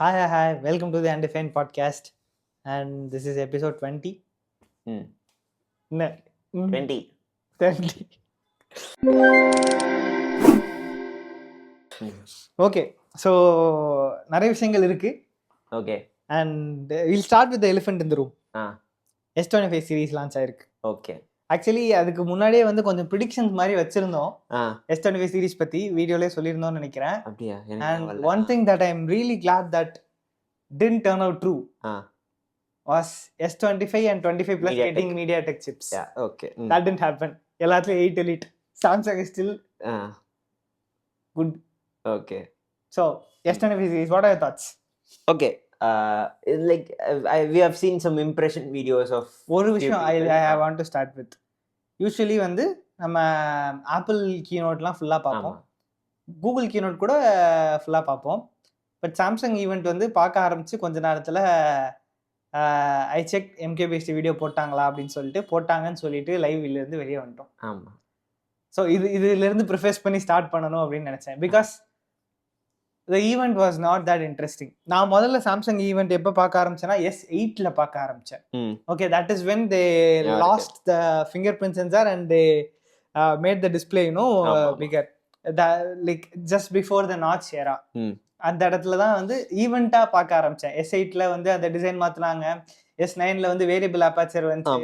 Hi. Welcome to the Undefined podcast. And this is episode 20. No. 20. 20. Okay. So, நிறைய விஷயங்கள் இருக்கு. Okay. And we'll start with the elephant in the room. S25 series launch ஆயிருக்கு. Okay. Actually அதுக்கு முன்னாடியே வந்து கொஞ்சம் predictions மாதிரி வச்சிருந்தோம். S25 சீரிஸ் பத்தி வீடியோலயே சொல்லியிருந்தோம்னு நினைக்கிறேன். அப்படியா? And one thing that I'm really glad that didn't turn out true was S25 and 25 plus MediaTek. getting MediaTek chips. Yeah, okay. That didn't happen. எல்லாத்துலயும் 8 elite. Samsung is still good. Okay. So, S25 series, what are your thoughts? Okay. We have seen some impression videos of ஒரு விஷயம் I want to start with. Usually வந்து நம்ம apple கீனோட்லாம் ஃபுல்லாக பார்ப்போம், Google keynote கூட ஃபுல்லாக பார்ப்போம். பட் சாம்சங் ஈவெண்ட் வந்து பார்க்க ஆரம்பிச்சு கொஞ்ச நேரத்தில் ஐ செக் MKBHD வீடியோ போட்டாங்களா அப்படின்னு சொல்லிட்டு போட்டாங்கன்னு சொல்லிட்டு லைவ்லேருந்து வெளியே வந்துட்டோம். ஆமாம். ஸோ இதுலேருந்து ப்ரிஃபேஸ் பண்ணி ஸ்டார்ட் பண்ணணும் அப்படின்னு நினச்சேன். Because the event was not that interesting. நான் முதல்ல சாம்சங் ஈவெண்ட் எப்போ பார்க்க ஆரம்பிச்சேன்னா S8ல பார்க்க ஆரம்பிச்சேன். Okay, that is when they lost the fingerprint sensor and they made the display, bigger. Like just before the notch era. அந்த இடத்துல தான் வந்து ஈவெண்ட்டா பார்க்க ஆரம்பிச்சேன். S8ல வந்து அந்த டிசைன் மாத்தினாங்க. S9ல வந்து வேரியபிள் அபர்ச்சர் வந்து,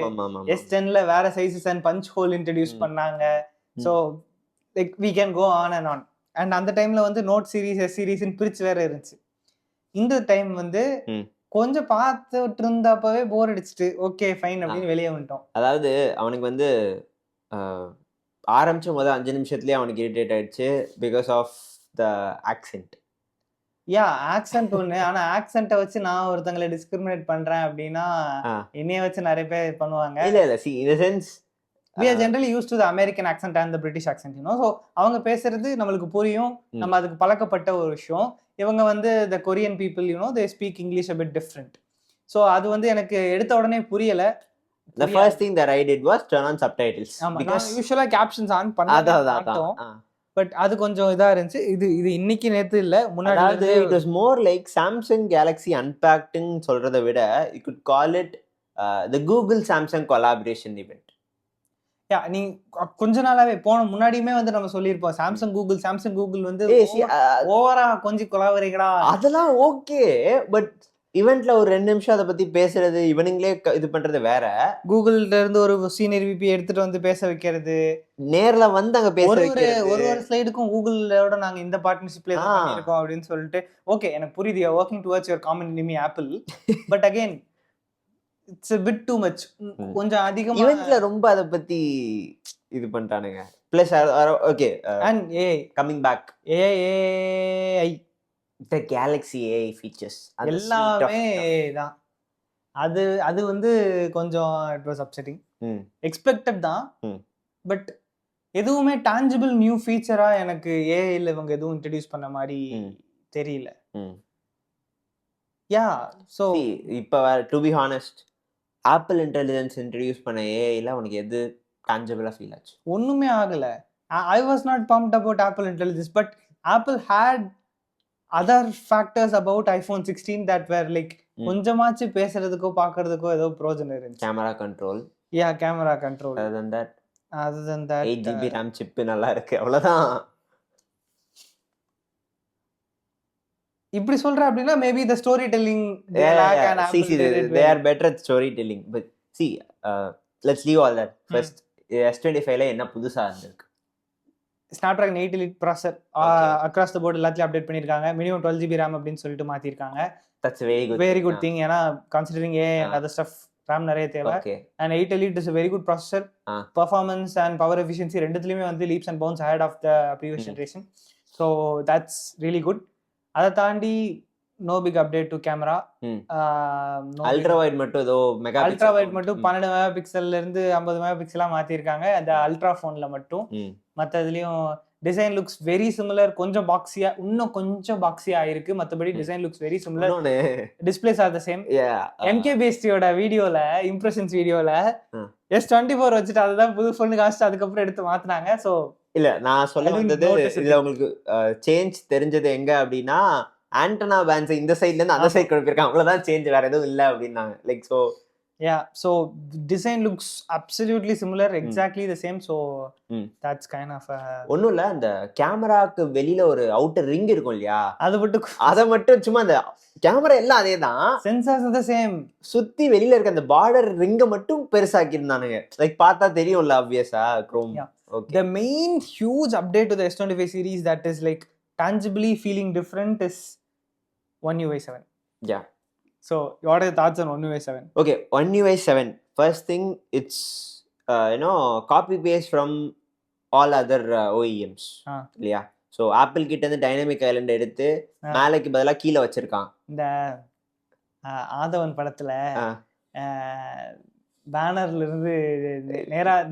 S10ல வேற sizes and punch hole introduce பண்ணாங்க. So like we can go on and on. And அந்த டைம்ல வந்து நோட் சீரிஸ் எஸ் சீரிஸ்ன்னு பிரிச்சு வேற இருந்துச்சு. இந்த டைம் வந்து கொஞ்சம் பார்த்துட்டு இருந்தப்பவே போர் அடிச்சுட்டு ஓகே ஃபைன் அப்படின்னு வெளியே வந்துட்டோம். அதாவது அவனுக்கு வந்து ஆரம்பிச்ச முதல் 5 நிமிஷத்துலயே அவனுக்கு இரிட்டேட் ஆயிடுச்சு because of the accent. Accent ஒண்ணு. ஆனா ஆக்சென்ட்டை வச்சு நான் ஒருத்தங்களை டிஸ்கிரிமினேட் பண்றேன் அப்படின்னா என்னைய வச்சு நிறைய பேர் பண்ணுவாங்க. இல்ல see in the sense we are generally used to the American accent and the British accent, so அவங்க பேசுறது நம்மளுக்கு புரியும், நம்ம அதுக்கு பழக்கப்பட்ட ஒரு விஷயம். இவங்க வந்து the Korean people, they speak English a bit different. So அது வந்து எனக்கு எடுத்த உடனே புரியல. The first thing that I did was turn on subtitles because usually captions on பண்ணாதோம். பட் அது கொஞ்சம் இதா இருந்துச்சு. இது இன்னைக்கு நேத்து இல்ல, முன்னாடி it was more like Samsung Galaxy Unpacked ன்னு சொல்றதை விட you could call it the Google Samsung collaboration event. நீ கொஞ்ச நாளாவே போன முன்னாடியுமே வந்து நம்ம சொல்லியிருப்போம் சாம்சங் கூகுள் வந்து ஓவரா கொஞ்சம் கொலாபரேட்டடா. அதெல்லாம் ஓகே, பட் ஈவென்ட்ல ஒரு 2 நிமிஷம் அதை பத்தி பேசுறது, இவனுங்களே இது பண்றது வேற. கூகுள்ல இருந்து ஒரு சீனியர் விபி எடுத்துட்டு வந்து பேச வைக்கிறது, நேர்ல வந்து அங்க பேச வைக்கிறது. ஒரு ஸ்லைடுக்கும் கூகுளோட நாங்க இந்த பார்ட்னர்ஷிப்ல பண்ணிருக்கோம் அப்படின்னு சொல்லிட்டு ஓகே எனக்கு புரியுது, you are working towards your common enemy apple. But again it's a bit too much. கொஞ்சம் அதிகமா ஈவென்ட்ல ரொம்ப அத பத்தி இது பண்ணிட்டானுங்க. Plus okay and AI coming back, AI the Galaxy AI features எல்லாமே தான். அது வந்து கொஞ்சம் it was upsetting. expected தான், பட் எதுவுமே tangible நியூ ஃபீச்சரா எனக்கு ஏஐல இவங்க எதுவும் இன்ட்ரோடியூஸ் பண்ண மாதிரி தெரியல. so இப்போ to be honest, apple intelligence introduce பண்ண ஏஐல உனக்கு எது டான்ஜபிளா ஃபீல் ஆச்சு? ஒண்ணுமே ஆகல. I was not pumped about Apple intelligence, but Apple had other factors about iPhone 16 that were like கொஞ்சமாச்சு பேசுறதுக்கோ பார்க்கிறதுக்கோ ஏதோ பிரயோஜனம் இருந்துச்சு. Camera control. Camera control. other than that 8GB RAM chip நல்லா இருக்கு, அவ்வளவுதான். இப்படி சொல்ற அப்படின்னா maybe the storytelling they are better at storytelling, but see let's leave all that. First S25 ல என்ன புதுசா இருந்திருக்கு? Snapdragon 8 Elite processor across the board எல்லாத்தையும் அப்டேட் பண்ணிருக்காங்க. மினிமம் 12GB RAM அப்படின்னு சொல்லிட்டு மாத்திருக்காங்க. That's very good thing. ஏன்னா considering AI and other stuff RAM நிறைய தேவை. And 8 Elite is a very good processor. Performance and power efficiency ரெண்டுத்துலயுமே வந்து leaps and bounds ahead of the previous generation. So that's really good. அதை தாண்டி no big update to camera. Ultra wide மட்டும் ஏதோ ultra wide மட்டும் 12 mega பிக்சல்ல இருந்து 50 mega பிக்சலா மாத்திருக்காங்க அந்த ultra போன்ல மட்டும். மத்ததுலயும் டிசைன் லுக்ஸ் வெரி சிமிலர், கொஞ்சம் பாக்ஸியா, இன்னும் கொஞ்சம் பாக்ஸியா ஆயிருக்கு. மத்தபடி design looks very similar, displays R the same. MKBHD வீடியோல இம்ப்ரெஷன்ஸ் வீடியோல S24 வச்சுட்டு அதுதான் புது போன் காஸ்ட் அதுக்கப்புறம் எடுத்து மாத்தினாங்க. சோ இல்ல நான் சொல்ல வந்தது இதுல உங்களுக்கு சேஞ்ச் தெரிஞ்சது எங்க அப்படின்னா ஆண்டனா பேண்ட்ஸ் இந்த சைட்ல இருந்து அந்த சைடு கொண்டு போயிருக்காங்க, அவ்வளவுதான் சேஞ்ச், வேற எதுவும் இல்ல அப்படின்னாங்க. Like so yeah, so design looks absolutely similar, exactly the same, so that's kind of ஒண்ணும் இல்ல, அந்த கேமராக்கு வெளியில ஒரு அவுட்டர் ரிங் இருக்கும் இல்லையா, அது மட்டும் அத மட்டும் சும்மா அந்த கேமரா எல்லாம் அதேதான், sensors are the same, சுத்தி வெளியில இருக்க அந்த பார்டர் ரிங்க மட்டும் பெருசாக்கி இருந்தானுங்க. லைக் பார்த்தா தெரியும்ல ஆப்வியஸா Chrome. Okay, the main huge update to the S25 series that is like tangibly feeling different is One UI 7. yeah. So what are your thoughts on One UI 7? Okay, One UI 7, first thing, it's copy paste from all other OEMs இல்லையா. So apple கிட்ட இருந்து dynamic Island எடுத்து மேலைக்கு பதிலாக கீழே வச்சிருக்கான். இந்த ஆதவன் படத்துல பேனர்ல இருந்து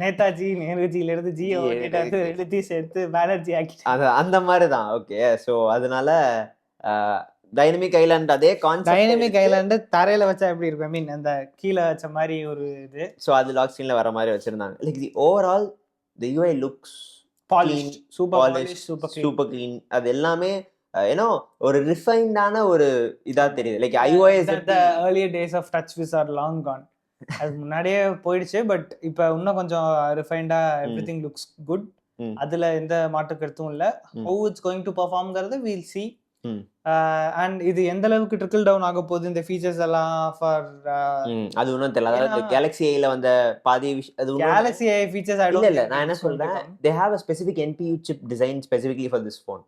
நேதாஜில இருந்து ஜியோ எழுதி சேர்த்து பேனர்ஜி ஆக்கி அந்த மாதிரி தான். ஓகே, ஸோ அதனால டைனமிக் ஐலாண்ட் அதே கான்செப்ட். டைனமிக் ஐலாண்ட் தரையில வச்சா எப்படி இருக்கும், ஐ மீன் அந்த கீழே வச்ச மாதிரி ஒரு இது. ஸோ அது லாக் ஸ்க்ரீன்ல வர மாதிரி வச்சிருந்தாங்க. Like the overall the UI looks polished, super clean. அது எல்லாமே ஒரு ரிஃபைன்டான ஒரு இதா தெரியுது. Like iOS the earlier days of TouchWiz are long gone. அது முன்னாடியே போயிடுச்சு, பட் இப்போ இன்னும் கொஞ்சம் ரிஃபைண்டா எவ்ரிதிங் லுக்ஸ் குட். அதுல எந்த மாற்று கருத்தும் இல்ல. how it's going to performங்கிறது we'll see. And இது எந்த அளவுக்கு ட்ரிக்கிள் டவுன் ஆக போகுது இந்த ஃபீச்சர்ஸ் எல்லாம் ஃபார் அது ஒன்றும் தெரியல. அதாவது கேலக்ஸி ஐல வந்த பாதி அது கேலக்ஸி ஐ ஃபீச்சர்ஸ் இல்ல நான் என்ன சொல்றேன், they have a specific NPU chip design specifically for this phone.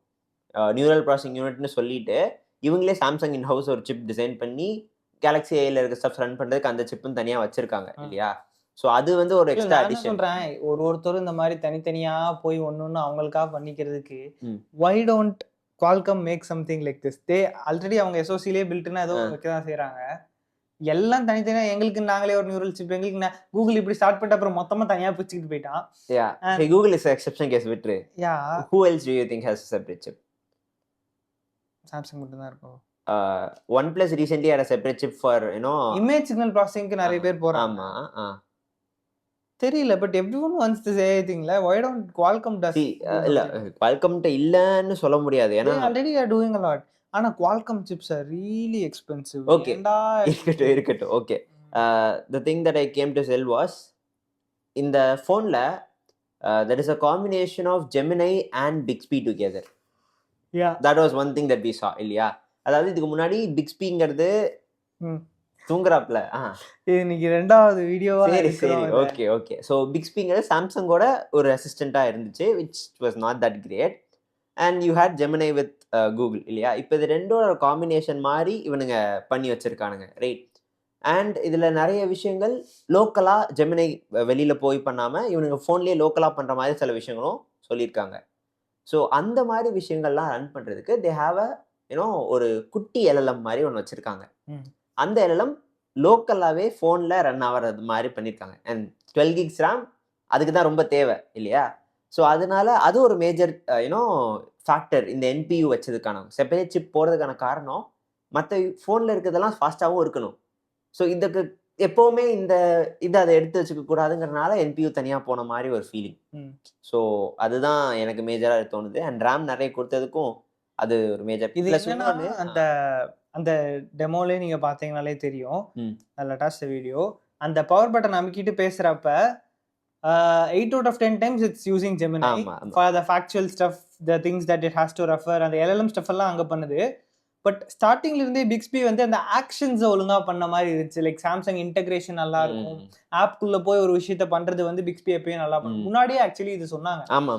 Neural processing யூனிட்னு சொல்லிட்டு இவங்களே சாம்சங் இன் ஹவுஸ் ஒரு சிப் டிசைன் பண்ணி கேலக்ஸி ஐல இருக்க ஸ்டஃப் ரன் பண்றதுக்கு அந்த சிப்பும் தனியா வச்சிருக்காங்க இல்லையா. ஸோ அது வந்து ஒரு எக்ஸ்ட்ரா அடிஷன். சொல்றேன், ஒருத்தரும் இந்த மாதிரி தனித்தனியா போய் ஒன்னொன்னு அவங்களுக்காக பண்ணிக்கிறதுக்கு why don't Qualcomm make something like this? they already அவங்க SoC-லே பில்ட்னா ஏதோ வைக்க தான் செய்றாங்க. எல்லாம் தனித்தனியா எங்களுக்கு நாங்களே ஒரு நியூரல் சிப், எங்களுக்கு கூகுள் இப்படி ஸ்டார்ட் பண்ணிட்டு அப்புறம் மொத்தமா தனியா பிரிச்சுக்கிட்டு போயிட்டான். Google is exception case விட்ரு. Who else do you think has a separate chip? Samsung மட்டும் தான் இருக்கும். OnePlus recently had a separate chip for image signal processing-க்கு நிறைய பேர் போறாங்க. ஆமா தெரியல, but everyone wants the same thing. why don't Qualcomm does? இல்ல Qualcomm கிட்ட இல்லன்னு சொல்ல முடியாது, ஏனா already are doing a lot. ஆனா Qualcomm chips are really expensive. Okay, இருக்கட்டும். Okay, the thing that I came to sell was இந்த phoneல there is a combination of Gemini and Bixby together. That was one thing that we saw இல்லையா. அதாவது இதுக்கு முன்னாடி Bixbyங்கிறது தூங்குறாப்ல. இது இன்னைக்கு ரெண்டாவது வீடியோவா. சரி ஓகே. ஸோ பிக்ஸ்பிங்கிறது சாம்சங்கோட ஒரு அசிஸ்டண்டா இருந்துச்சு, which was not that great, and you had Gemini with Google இல்லையா. இப்போ இது ரெண்டோட காம்பினேஷன் மாதிரி இவனுங்க பண்ணி வச்சிருக்கானுங்க, ரைட். அண்ட் இதுல நிறைய விஷயங்கள் லோக்கலா ஜெமினை வெளியில போய் பண்ணாம இவனுங்க ஃபோன்லயே லோக்கலா பண்ற மாதிரி சில விஷயங்களும் சொல்லியிருக்காங்க. ஸோ அந்த மாதிரி விஷயங்கள்லாம் ரன் பண்றதுக்கு தே ஹாவ் ஒரு குட்டி LLM மாதிரி ஒன்று வச்சிருக்காங்க. அந்த LLM லோக்கலாவே ஃபோன்ல ரன் ஆகிறது மாதிரி பண்ணியிருக்காங்க. அண்ட் 12 gigs RAM அதுக்கு தான் ரொம்ப தேவை இல்லையா. ஸோ அதனால அது ஒரு மேஜர் ஃபேக்டர் இந்த NPU வச்சதுக்கான செப்பரேட் சிப் போகிறதுக்கான காரணம். மற்ற ஃபோனில் இருக்கிறதெல்லாம் ஃபாஸ்ட்டாகவும் இருக்கணும். ஸோ இதுக்கு எப்போவுமே இதை அதை எடுத்து வச்சுக்க கூடாதுங்கிறதுனால NPU தனியாக போன மாதிரி ஒரு ஃபீலிங். ஸோ அதுதான் எனக்கு மேஜராக தோணுது. அண்ட் ரேம் நிறைய கொடுத்ததுக்கும் அது ஒரு மேஜர். இது அந்த டெமோலே நீங்க பாத்தீங்கனாலே தெரியும், லேட்டஸ்ட் வீடியோ. அந்த பவர் பட்டன் அமுக்கிட்டு பேசுறப்ப 8 out of 10 times it's using Gemini for the factual stuff, the things that it has to refer, and the LLM stuff எல்லாம் அங்க பண்ணுது. பட் ஸ்டார்டிங்ல இருந்தே பிக்ஸ்பி வந்து அந்த ஆக்ஷன்ஸ் ஒழுங்கா பண்ண மாதிரி இருந்துச்சு. லைக் சாம்சங் இன்டகிரேஷன் நல்லா இருக்கும், ஆப்குள்ள போய் ஒரு விஷயத்த பண்றது வந்து பிக்ஸ்பி எப்பயும் நல்லா பண்ணும். முன்னாடியே ஆக்சுவலி இது சொன்னாங்க. ஆமா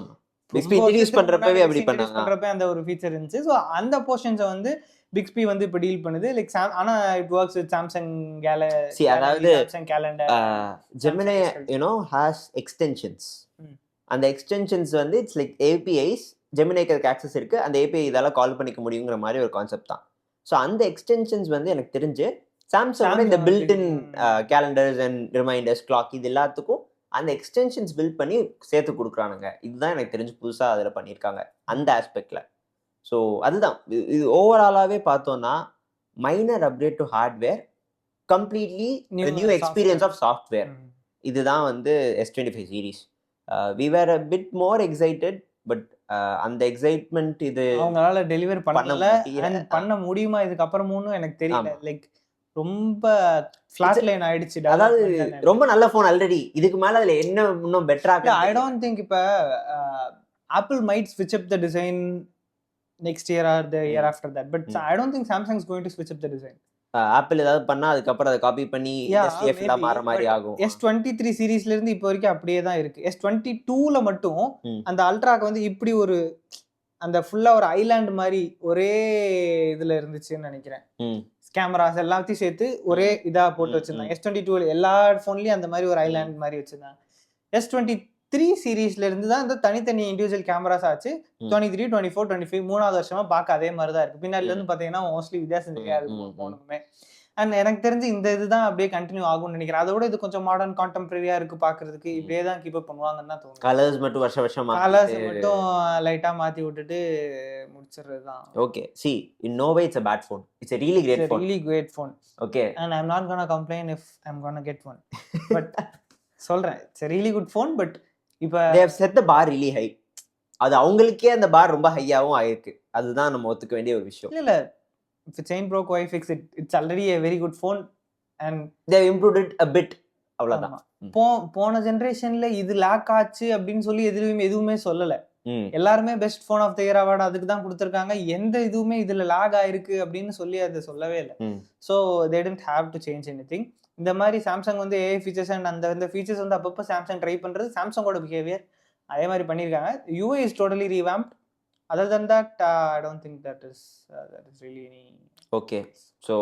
பிக்ஸ்பி இன்ட்ரோ듀ஸ் பண்றப்பவே அப்படி பண்ணாங்க. அந்த ஒரு ஃபீச்சர் இருந்துச்சு. சோ அந்த போர்ஷன்ஸை வந்து பிக்ஸ்பி வந்து இப்ப டீல் பண்ணுது. லைக் ஆனா it works with Samsung Galaxy, அதாவது Samsung Calendar. Gemini has extensions. அந்த எக்ஸ்டென்ஷன்ஸ் வந்து இட்ஸ் லைக் APIs. ஜெமினிக்கு அதுக்கு ஆக்சஸ் இருக்கு, அந்த API இதால கால் பண்ணிக்க முடியுங்கிற மாதிரி ஒரு கான்செப்ட் தான். ஸோ அந்த எக்ஸ்டென்ஷன்ஸ் வந்து எனக்கு தெரிஞ்சு சாம்சங் இந்த built in calendars and reminders, clock, இது எல்லாத்துக்கும் அந்த எக்ஸ்டென்ஷன்ஸ் பில்ட் பண்ணி சேர்த்து கொடுக்குறானுங்க. இதுதான் எனக்கு தெரிஞ்சு புதுசாக அதில் பண்ணியிருக்காங்க அந்த ஆஸ்பெக்ட்ல. ஸோ அதுதான் இது ஓவராலாகவே பார்த்தோம்னா minor update to hardware, completely new experience of software. இதுதான் வந்து S25 series. We were a bit more excited but அந்த எக்ஸைட்மெண்ட் இது அவங்களால டெலிவர் பண்ணல முடியல. and பண்ண முடியுமா இதுக்கப்புறமும் எனக்கு தெரியல. ஆமா. லைக் ரொம்ப ஃபிளாட் லைன் ஆயிடுச்சு அதாவது development. ரொம்ப நல்ல ஃபோன் ஆல்ரெடி, இதுக்கு மேல அதுல என்ன இன்னும் பெட்டரா இல்ல, I don't think இப்ப Apple might switch up the design next year or the year after that, but I don't think Samsung is going to switch up the design. Apple ஏதாவது பண்ணா அதுக்கப்புறம் அதை காப்பி பண்ணி இண்டஸ்ட்ரி மாற மாதிரி ஆகும். S23 சீரிஸ்ல இருந்து இப்போ வரைக்கும் அப்படியே தான் இருக்கு. S22ல மட்டும் அந்த அல்ட்ராக்கு வந்து இப்படி ஒரு அந்த ஃபுல்லா ஒரு ஐலாண்ட் மாதிரி ஒரே இதுல இருந்துச்சுன்னு நினைக்கிறேன். கேமராஸ் எல்லாத்தையும் சேர்த்து ஒரே இதா போட்டு வச்சிருந்தாங்க. S22 எல்லா போன்லயும் அந்த மாதிரி ஒரு ஐலாண்ட் மாதிரி வச்சிருந்தாங்க. S23 சீரீஸ்ல இருந்து தான் இந்த தனித்தனி இண்டிவிஜுவல் கேமராஸ் ஆச்சு. 23, 24, 25 மூணாவது வருஷமா பார்க்க அதே மாதிரி தான் இருக்கு. பின்னாடில இருந்து பாத்தீங்கன்னா மோஸ்ட்லி வித்தியாசம் தெரியாது போனுமே. அண்ட் எனக்கு தெரிஞ்சு இந்த இதுதான் அப்படியே கண்டினியூ ஆகும்னு நினைக்கிறேன். அதோட இது கொஞ்சம் மாடர்ன் கான்டெம்பரரியா இருக்கு பாக்குறதுக்கு. இப்படியே தான் கீப் அப் பண்ணுவாங்கன்னு தான் தோணுது. கலர்ஸ் மட்டும் வருஷம் கலர்ஸ் மட்டும் லைட்டா மாத்தி விட்டுட்டு முடிச்சிடுறதுதான். Okay, see, in no way it's a bad phone. It's a really great phone. Really great phone. Okay. And I'm not gonna complain if I'm gonna get one. But சொல்றேன், it's a really good phone, but இப்ப they have set the bar really high. அது அவங்களுக்கே அந்த பார் ரொம்ப ஹையாவும் ஆயிருக்கு. அதுதான் நம்ம ஒத்துக்க வேண்டிய ஒரு விஷயம். இல்ல if the chain broke, why fix it? It's already a very good phone and they have improved it a bit. அவ்வளவுதான். போன ஜெனரேஷன்ல இது லாக் ஆச்சு அப்படின்னு சொல்லி எதுவுமே சொல்லல. எல்லாருமே best phone of the year award அதுக்கு தான் கொடுத்துருக்காங்க. எந்த இதுவுமே இதுல லாக் ஆயிருக்கு அப்படின்னு சொல்லி அதை சொல்லவே இல்லை. So they didn't have to change anything. இந்த மாதிரி சாம்சங் வந்து ஏஐ ஃபீச்சர்ஸ் அண்ட் அந்த ஃபீச்சர்ஸ் வந்து அப்பப்போ சாம்சங் ட்ரை பண்றது சாம்சங்கோட பிஹேவியர் அதே மாதிரி பண்ணியிருக்காங்க. UI is totally revamped. Other than that, I don't think that is really any. Okay, so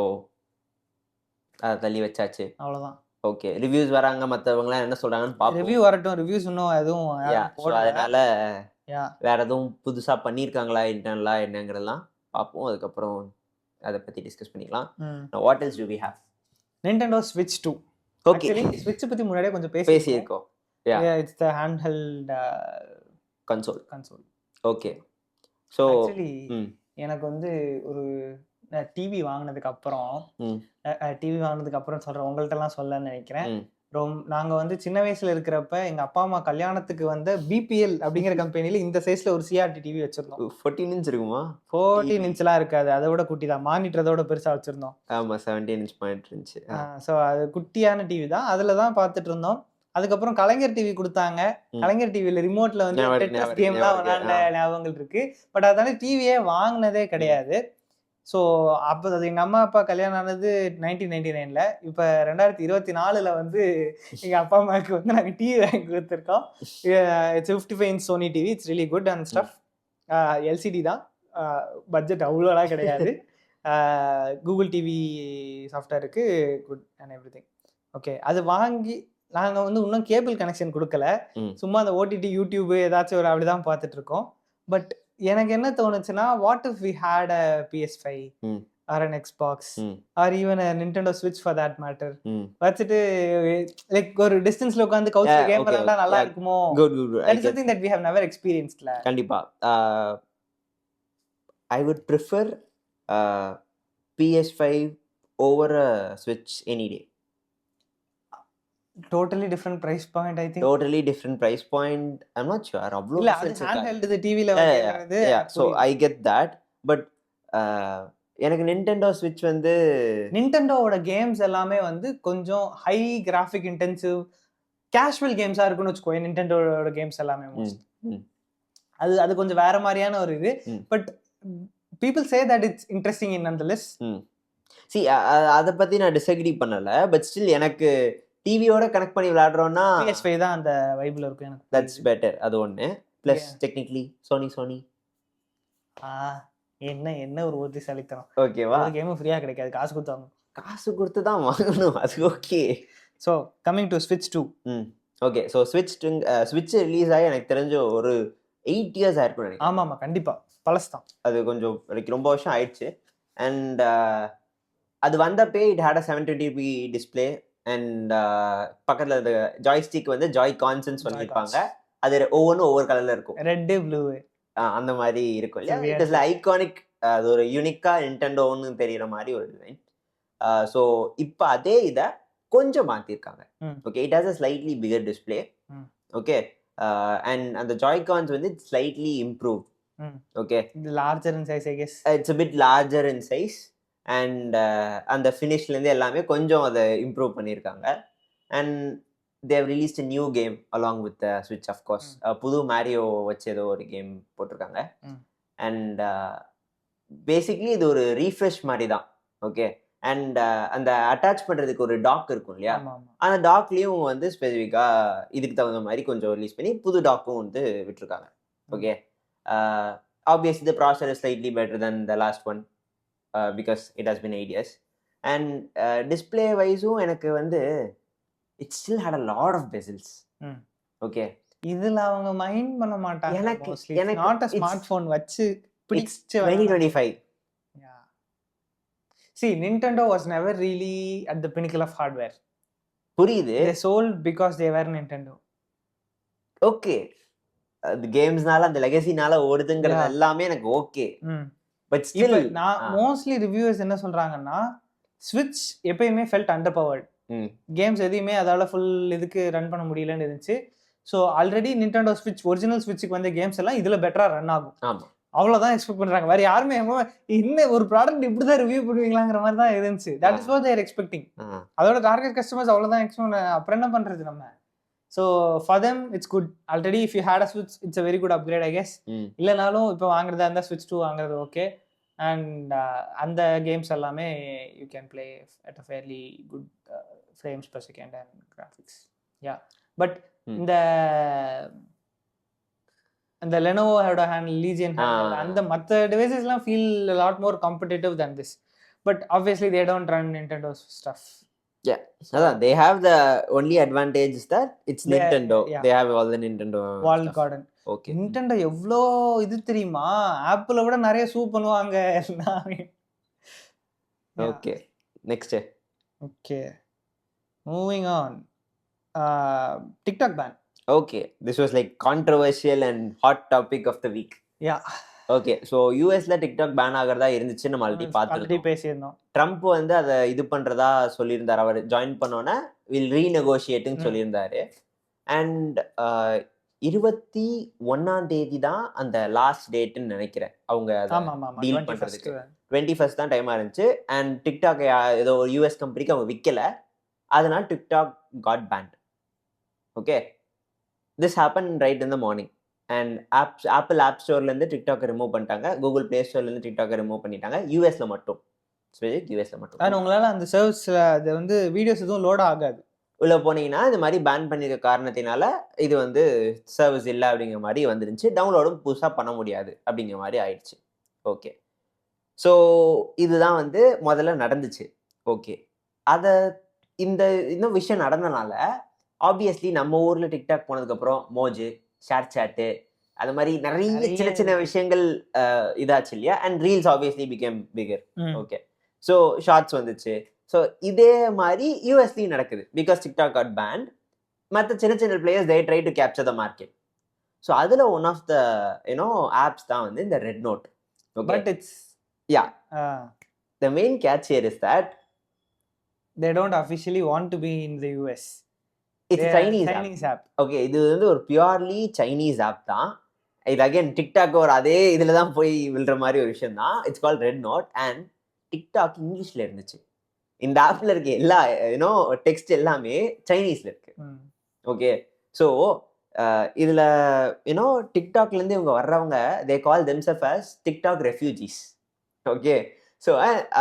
தள்ளி வச்சாச்சு. அவ்வளவுதான். ஓகே, ரிவ்யூஸ் வராங்க, மத்தவங்க என்ன சொல்றாங்கன்னு பாப்போம். ரிவ்யூ வரட்டும். ரிவ்யூஸ் இன்னும் எதுவும் போடல. அதனால வேற எதுவும் புதுசா பண்ணிருக்காங்களா இன்டர்னலா என்னங்கறதெல்லாம் பாப்போம். அதுக்கு அப்புறம் அத பத்தி டிஸ்கஸ் பண்ணிக்கலாம். What else do we have? Nintendo Switch 2. Okay, actually Switch பத்தி முன்னாடியே கொஞ்சம் பேசியிருக்கோம். Yeah, it's the handheld console. Okay, so actually எனக்கு வந்து ஒரு டிவி வாங்கினதுக்கு அப்புறம் சொல்றேன், உங்கள்ட்ட எல்லாம் சொல்லன்னு நினைக்கிறேன். நாங்க வந்து சின்ன வயசுல இருக்கிறப்ப எங்க அப்பா அம்மா கல்யாணத்துக்கு வந்து பிபிஎல் அப்படிங்கிற கம்பெனில இந்த சைஸ்ல ஒரு சிஆர்டி டிவி வச்சிருந்தோம். 14 inch இருக்குமா? 14 inch எல்லாம் இருக்காது, அதை விட குட்டி தான். மானிட்டரோட பெருசா வச்சிருந்தோம். ஆமா, 17 inch மானிட்டர் இருந்துச்சு. சோ அது குட்டியான டிவி தான், அதுல தான் பார்த்துட்டு இருந்தோம். அதுக்கப்புறம் கலைஞர் டிவி கொடுத்தாங்க. கலைஞர் டிவில ரிமோட்ல வந்து டெட்ரிஸ் கேம்லாம் விளையாண்ட ஞாபகங்கள் இருக்கு. பட் அதனால டிவியே வாங்கினதே கிடையாது. ஸோ அப்போ அது எங்கள் அம்மா அப்பா கல்யாணம் ஆனது 1999ல. இப்போ 2024ல் வந்து எங்கள் அப்பா அம்மாவுக்கு வந்து நாங்கள் டிவி வாங்கி கொடுத்துருக்கோம். It's 55 inch Sony TV. It's really good and stuff. LCD தான், பட்ஜெட் அவ்வளோலாம் கிடையாது. கூகுள் டிவி சாஃப்ட்வேருக்கு good and everything. Okay, அது வாங்கி நாங்கள் வந்து இன்னும் கேபிள் கனெக்ஷன் கொடுக்கல. சும்மா அந்த ஓடிடி யூடியூப் ஏதாச்சும் ஒரு அப்படிதான் பார்த்துட்டு இருக்கோம். பட் எனக்கு என்ன தோணுச்சுன்னா, what if we had a PS5 or an Xbox or even a Nintendo Switch for that matter. வச்சிட்டு லைக் ஒரு டிஸ்டன்ஸ்ல உட்கார்ந்து கவுச்ல கேம் விளையாண்டா நல்லா இருக்குமோ? That is something that we have never experienced. கண்டிப்பா. I would prefer PS5 over a Switch any day. Totally different price point, I think. Totally different price point. I'm not sure. இல்ல, அது handheld டிவில வந்து so I get that, but எனக்கு Nintendo Switch வந்து Nintendoவோட games எல்லாமே வந்து கொஞ்சம் high graphic intensive casual கேம்ஸா இருக்குன்னு வெச்சுக்கோ. Nintendoவோட கேம்ஸ் எல்லாமே அது கொஞ்சம் வேற மாதிரியான ஒரு இது. But people say that it's interesting in nonetheless. see அத பத்தி நான் டிஸ்அக்ரி பண்ணல. பட் ஸ்டில் எனக்கு டிவியோட கனெக்ட் பண்ணி விளையாடுறோம்னா PS5 தான் அந்த வைப்ல இருக்கும் எனக்கு. That's better. அது ஒண்ணு. பிளஸ் டெக்னிக்கலி சோனி என்ன ஒரு புத்திசாலித்தனம். ஓகேவா? கேம் ஃப்ரீயா கிடைக்காது, காசு கொடுத்து வாங்கணும். காசு கொடுத்து தான் வாங்கணும், அது okay. So coming to Switch 2. Okay, so Switch release ஆகி எனக்கு தெரிஞ்ச ஒரு 8 years ஆயிருக்கும் நினைக்கிறேன். ஆமாம், கண்டிப்பா பழசுதான். அது கொஞ்சம் ரொம்ப வருஷம் ஆயிடுச்சு. அண்ட் அது வந்தப்பே it had a 720p display and பக்கத்துல அந்த ஜாய்ஸ்டிக் வந்து ஜாய் கான்சன்ஸ் சொல்லியிருப்பாங்க. அது ஒவ்வொன்றும் ஒவ்வொரு கலர்ல இருக்கும், ரெட் ப்ளூ அந்த மாதிரி இருக்கும் இல்லையா? It is iconic. அது ஒரு யூனிக்கா நிண்டெண்டோன்னு தெரியுற மாதிரி ஒரு டிசைன். ஸோ இப்போ அதே இதை கொஞ்சம் மாத்திருக்காங்க. Okay, it has a slightly bigger display. Okay, and அந்த ஜாய்கான்ஸ் வந்து ஸ்லைட்லி இம்ப்ரூவ். ஓகே, இது larger in size I guess. It's a bit larger in size and அந்த ஃபினிஷ்லேருந்து எல்லாமே கொஞ்சம் அதை இம்ப்ரூவ் பண்ணியிருக்காங்க. And they released a new game along with the Switch of course. புது மேரியோ வச்சு ஏதோ ஒரு கேம் போட்டிருக்காங்க. அண்ட் பேசிக்லி இது ஒரு ரீஃப்ரெஷ் மாதிரி தான். ஓகே, அண்ட் அந்த அட்டாச் பண்ணுறதுக்கு ஒரு டாக் இருக்கும் இல்லையா, அந்த டாக்லேயும் வந்து ஸ்பெசிஃபிக்காக இதுக்கு தகுந்த மாதிரி கொஞ்சம் ரிலீஸ் பண்ணி புது டாக்கும் வந்து விட்டுருக்காங்க. Okay, obviously the processor is slightly better than the last one because it has been 8 years. And display wise எனக்கு வந்து it still had a lot of bezels. Okay, இதுல அவங்க மைண்ட் பண்ண மாட்டாங்க. எனக்கு not a smartphone வச்சு பிடிச்சு 2025. Yeah, see, Nintendo was never really at the pinnacle of hardware. புரியுது, they sold because they were Nintendo. Okay, அந்த கேம்ஸ்னால அந்த லெகசினால ஓடுதுங்கிறது எல்லாமே எனக்கு ஓகே. பட் ஸ்டில் நான் மோஸ்ட்லி ரிவ்யூவர்ஸ் என்ன சொல்றாங்கன்னா, ஸ்விட்ச் எப்பயுமே ஃபெல்ட் அண்டர் பவர்ட். கேம்ஸ் எதையுமே அதால ஃபுல் இதுக்கு ரன் பண்ண முடியலன்னு இருந்துச்சு. ஸோ ஆல்ரெடி நிண்டெண்டோ ஸ்விட்ச் ஒரிஜினல் ஸ்விட்சுக்கு வந்த கேம்ஸ் எல்லாம் இதுல பெட்டரா ரன் ஆகும். ஆமா, அவ்வளவுதான் எக்ஸ்பெக்ட் பண்றாங்க. வேற யாருமே இன்னும் ஒரு ப்ராடக்ட் இப்படிதான் ரிவ்யூ பண்ணுவீங்களாங்கிற மாதிரி தான் இருந்துச்சு. That is what they are expecting. அதோட டார்கெட் கஸ்டமர்ஸ் அவ்வளவுதான் எக்ஸ்பெக்ட். அப்புறம் என்ன பண்றது நம்ம? So for them it's good. Already if you had a Switch, it's a very good upgrade I guess. இல்லனாலும் இப்போ வாங்குறதா இருந்தா Switch 2 வாங்குறது ஓகே. And அந்த கேம்ஸ் எல்லாமே you can play at a fairly good frames per second and graphics. Yeah, but இந்த Lenovo handle, Legion handle, அந்த மற்ற devices எல்லாம் feel a lot more competitive than this. But obviously they don't run Nintendo's stuff. Yeah, they have the only advantage is that it's Nintendo. Yeah. They have all the Nintendo walled garden. Okay, Nintendo எவ்வளோ இது தெரியுமா, ஆப்பிளை விட நிறைய சூ பண்ணுவாங்க. Okay, next. Okay, moving on. TikTok ban. Okay, this was like controversial and hot topic of the week. Yeah. Okay, so யூஎஸ்ல TikTok pan ஆகிறதா இருந்துச்சு, நம்ம ஆல்ரெடி பேசியிருந்தோம். ட்ரம்ப் வந்து அதை இது பண்றதா சொல்லியிருந்தார். அவர் ஜாயின் பண்ணோன்னே வில் ரீநெகோஷியேட்டுன்னு சொல்லியிருந்தாரு. அண்ட் 21ஆம் தேதி தான் அந்த லாஸ்ட் டேட்டுன்னு நினைக்கிறேன் அவங்க டீல் பண்றதுக்கு. 21st தான் டைமா இருந்துச்சு. அண்ட் டிக்டாக் ஏதோ ஒரு யூஎஸ் கம்பெனிக்கு அவங்க விற்கல, அதனால TikTok got banned. Okay, this happen right in the morning. And Apple app ஸ்டோர்லேருந்து டிக்டாக்கை ரிமூவ் பண்ணிட்டாங்க, கூகுள் பிளே ஸ்டோர்லேருந்து டிக்டாக்கை ரிமூவ் பண்ணிட்டாங்க, யூஎஸ்ல மட்டும். யூஎஸ்ல மட்டும். ஆனால் உங்களால் அந்த சர்வீஸில் அது வந்து வீடியோஸ் எதுவும் லோட் ஆகாது. உள்ளே போனீங்கன்னா இந்த மாதிரி பேன் பண்ணியிருக்க காரணத்தினால இது வந்து சர்வீஸ் இல்லை அப்படிங்கிற மாதிரி வந்துருந்துச்சு. டவுன்லோடும் புதுசாக பண்ண முடியாது அப்படிங்கிற மாதிரி ஆயிடுச்சு. ஓகே, ஸோ இதுதான் வந்து முதல்ல நடந்துச்சு. ஓகே, அதை இன்னும் விஷயம் நடந்தனால ஆப்வியஸ்லி நம்ம ஊரில் டிக்டாக் போனதுக்கப்புறம் மோஜு, ஷேர் சாட்டு, அது மாதிரி நிறைய சின்ன சின்ன விஷயங்கள் இதாச்சு இல்லையா. And reels obviously became bigger. Okay, so shorts வந்துச்சு. ஸோ இதே மாதிரி யூஎஸ்லையும் நடக்குது. பிகாஸ் டிக்டாக் காட் பேண்ட், மற்ற சின்ன சின்ன players they try to capture the market. So அதில் ஒன் ஆஃப் த ஆப்ஸ் தான் வந்து இந்த Red Note. But it's the main catch here is that they don't officially want to be in the US. It's Chinese app. Okay, இது வந்து ஒரு purely Chinese app தான். இது again TikTok ஒரு அதே இதில் தான் போய் விழுற மாதிரி ஒரு விஷயம் தான். It's called Red Note. And TikTok இங்கிலீஷ்ல இருந்துச்சு. இந்த ஆப்ல இருக்க எல்லா டெக்ஸ்ட் எல்லாமே சைனீஸ்ல இருக்கு. ஓகே, ஸோ இதுல டிக்டாக்ல இருந்து இவங்க வர்றவங்க தே கால் themselves as TikTok refugees. Okay, so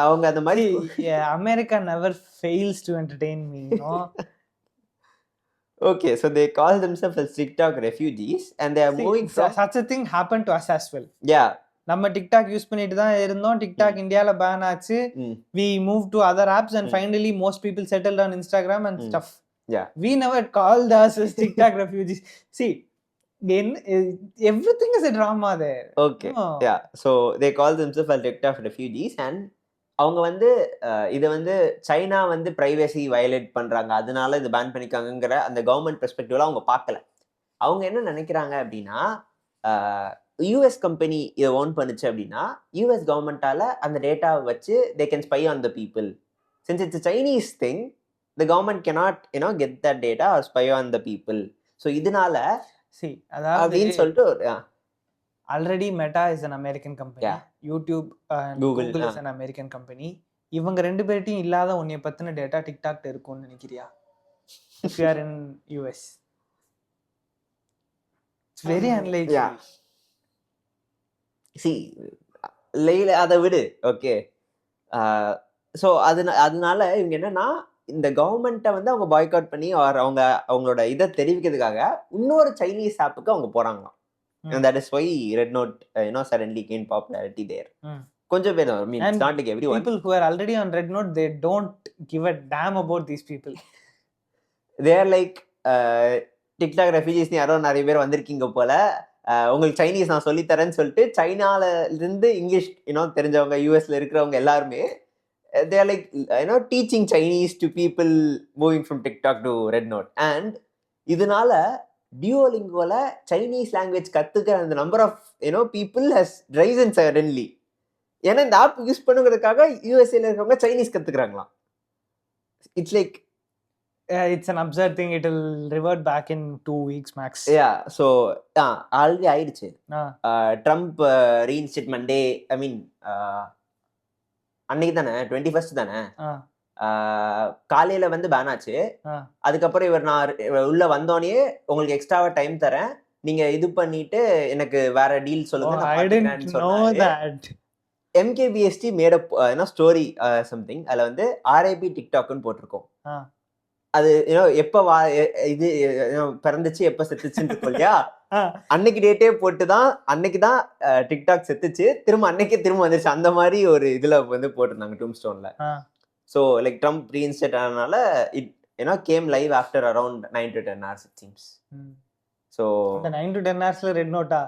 அவங்க அந்த மாதிரி America never fails to entertain me, you know. Okay, so they call themselves as TikTok refugees and they are moving from... Such a thing happened to us as well. Yeah. நம்ம TikTok use பண்ணிட்டு தான் இருந்தோம். TikTok இந்தியால pan ஆச்சு. We moved to other apps and finally most people settled on Instagram and stuff. Yeah. We never called us as TikTok refugees. See, everything is a drama there. Okay. Yeah. So they call themselves as TikTok refugees and அவங்க வந்து இதை வந்து China வந்து privacy violate பண்றாங்க, அதனால இது pan பண்ணிக்காங்கிற அந்த government பெர்ஸ்பெக்டிவ்ல அவங்க பார்க்கல. அவங்க என்ன நினைக்கிறாங்க அப்படின்னா, யூஎஸ் கம்பெனி இதை ஓன் பண்ணுச்சு அப்படின்னா யூஎஸ் கவர்மெண்டால அந்த டேட்டாவை வச்சு they can spy on the people. Since it's Chinese thing, the government cannot get that data or spy on the people. So இதனால see அதாவது அப்படின்னு சொல்லிட்டு already Meta is an American company, Yeah. YouTube Google, Google is an American company. இவங்க ரெண்டு பேர்ட்டையும் இல்லாத உன்னைய பத்தின data TikTok இருக்கும்னு நினைக்கிறியா? if you are in US, it's very unlikely. Yeah. see அதை விடு. ஓகே, ஸோ அதனால இவங்க என்னன்னா இந்த கவர்மெண்ட்டை வந்து அவங்க பாய்காட் பண்ணி அவங்களோட இதை தெரிவிக்கிறதுக்காக இன்னொரு சைனீஸ் ஆப்புக்கு அவங்க போறாங்களாம். that is why Red Note suddenly gained popularity there. கொஞ்சம் பேர் தான், I mean, it's not like everyone. People who are already on Red Note, they don't give a damn about these people. they are like TikTok refugees யாரோ நிறைய பேர் வந்திருக்கீங்க போல, உங்களுக்கு Chinese நான் சொல்லித்தரேன்னு சொல்லிட்டு சைனால இருந்து இங்கிலீஷ் தெரிஞ்சவங்க யூஎஸ்ல இருக்கிறவங்க எல்லாருமே they are like teaching Chinese to people moving from TikTok to Red Note. and இதனால டியோலிங்கோல சைனீஸ் லாங்குவேஜ் கத்துக்கிற அந்த number of people has risen suddenly. ஏன்னா இந்த ஆப் யூஸ் பண்ணுறதுக்காக யூஎஸ்ஏல இருக்கவங்க சைனீஸ் கத்துக்கிறாங்களாம். It's like it's an absurd thing. It will revert back in 2 weeks max. yeah, so already ஆயிடுச்சு. ட்ரம்ப் ரீஇன்ஸ்டேட் மண்டே, ஐ மீன் அன்னைக்கு தானே 21st தானே, காலையில வந்து பேன் ஆச்சு. அதுக்கப்புறம் நான் உள்ள வந்தோடனே உங்களுக்கு எக்ஸ்ட்ராவா டைம் தரேன், நீங்க இது பண்ணிட்டு எனக்கு வேற டீல் சொல்லுங்க. MKBHD made up story something, அதுல வந்து RIP டிக்டாக்னு போட்டிருக்கோம். அது எப்ப இது பிறந்துச்சு எப்ப செத்துச்சுன்னு இருக்கும் இல்லையா, அன்னைக்கு டேட்டே போட்டுதான் அன்னைக்குதான் டிக்டாக் செத்துச்சு, திரும்ப வந்துருச்சு. அந்த மாதிரி ஒரு இதுல வந்து போட்டிருந்தாங்க டூம் ஸ்டோன்ல. ஸோ லைக் ட்ரம்ப் ரீஇன்ஸ்டேட் ஆனதுனால it came live after around 9 to 10 hours it seems. So 9 to 10 hours red NOTA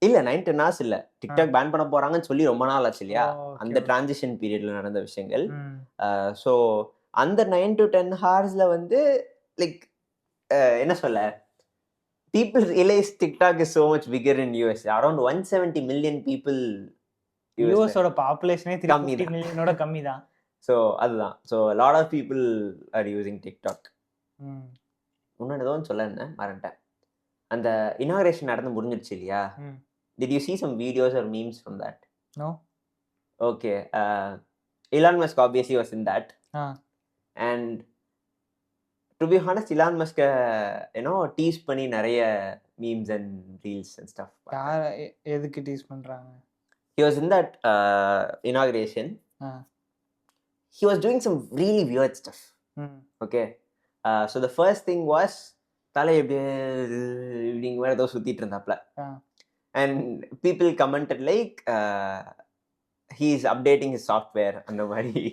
இல்ல 9 to 10 hours இல்ல, டிக்டாக் பேன் பண்ண போறாங்கன்னு சொல்லி ரொம்ப நாள் ஆச்சு இல்லையா, அந்த டிரான்சிஷன் பீரியட்ல நடந்த விஷயங்கள். ஸோ அந்த 9 to 10 ஹார்ஸ்ல வந்து லைக் என்ன சொல்ல, people realize TikTok is so much bigger in US. around 170 million people. US ஓட பாப்புலேஷனே 350 மில்லியனோட கம்மி தான். ஸோ அதுதான், so lot of people are using TikTok. இன்னொன்று ஏதோ சொல்ல இருந்தேன் மறந்துட்டேன். அந்த இனாகரேஷன் நடந்து முடிஞ்சிருச்சு இல்லையா, did you see some videos or memes from that? No. Okay, Elon Musk obviously was in that. and to be honest, Elon Musk tease பண்ணி நிறைய memes and reels and stuff. எதுக்கு டீஸ் பண்றாங்க? He was in that inauguration. He was doing some really weird stuff. Okay, so the first thing was தலை இப்படி வேற ஏதோ சுத்திட்டு இருந்தாப்ல, and people commented like he is updating his software அந்த மாதிரி.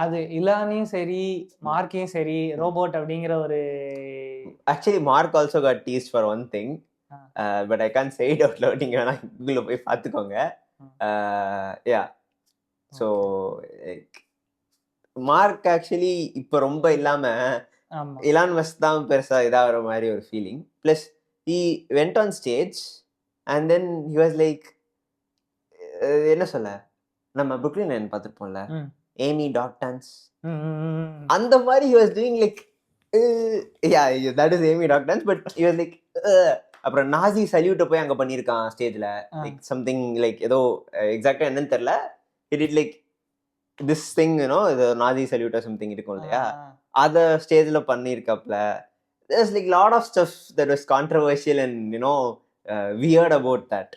அது இலானியும் சரி மார்க்கையும் சரி ரோபோட் அப்படிங்கிற ஒரு, actually Mark also got teased for one thing, but I can't say it out loud. நீங்க வேணா கூகுள்ல போய் பார்த்துக்கோங்க. yeah, so மார்க் ஆக்சுவலி இப்போ ரொம்ப இல்லாம இலான் மஸ்க் தான் பெருசா இதாகிற மாதிரி ஒரு feeling. Plus he went on stage and then he was like என்ன சொல்ல, நம்ம புக்லின் நைன் பார்த்துருப்போம்ல, ஏமி டாக்டன்ஸ், அந்த மாதிரி he was doing like yeah, that is Amy Dawkins, but he was like அப்புறம் நாசி சல்யூட்டை போய் அங்கே பண்ணியிருக்கான் ஸ்டேஜில், லைக் சம்திங் லைக் ஏதோ எக்ஸாக்டாக என்னன்னு தெரில, it it like this thing இது நாசி சல்யூட்டோ சம்திங் இருக்கும் இல்லையா, அதை ஸ்டேஜில் பண்ணியிருக்காப்ல. there's like lot of stuff that was controversial and weird about that.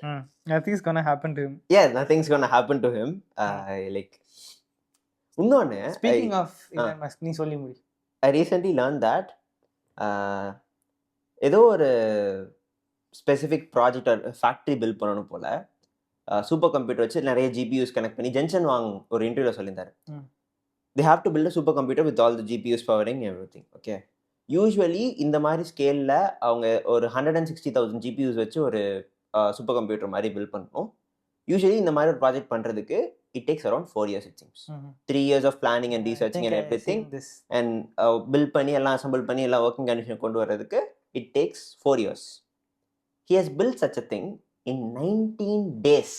Nothing's gonna happen to him. Yeah, nothing's gonna happen to him. Like இன்னொன்னு, speaking of Elon Musk, நீ சொல்லி முடி. I recently learned that ஏதோ ஒரு specific project factory build பண்ணணும் போல, super computer வச்சு நிறைய GPUs கனெக்ட் பண்ணி ஜென்சன் வாங் ஒரு இன்டர்வியூல சொல்லியிருந்தாரு. they have to build a super computer with all the GPUs powering everything. Okay, usually இந்த மாதிரி ஸ்கேலில் அவங்க ஒரு 160,000 GPUs வச்சு ஒரு சூப்பர் கம்ப்யூட்டர் மாதிரி பில்ட் பண்ணணும். யூஸ்வலி இந்த மாதிரி ஒரு ப்ராஜெக்ட் பண்ணுறதுக்கு it takes around 4 years it seems. 3 years of planning and researching and everything, and build பண்ணி எல்லாம் assemble பண்ணி எல்லாம் working condition கொண்டு வரதுக்கு it takes 4 years. He has built such a thing in 19 days.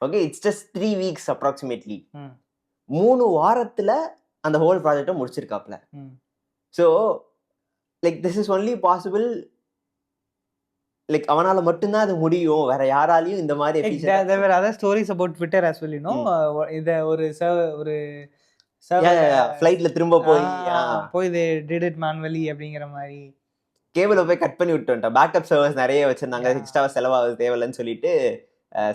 Okay, it's just 3 weeks approximately. 3 வாரத்துல அந்த whole ப்ராஜெக்டை முடிச்சிருக்காப்ல. So like this is only possible like அவனால மட்டும்தான் அது முடியும், வேற யாராலையும் இந்த மாதிரி there were other stories about Twitter as well, you know. இத ஒரு ஒரு ஃப்ளைட்ல திரும்ப போய் போய் they did it manually அப்படிங்கிற மாதிரி கேபிள போய் கட் பண்ணி விட்டு வந்துட்டான். பேக்கப் சர்வர்ஸ் நிறைய வச்சிருந்தாங்க, எக்ஸ்ட்ரா செலவாகுது தேவையில்லன்னு சொல்லிட்டு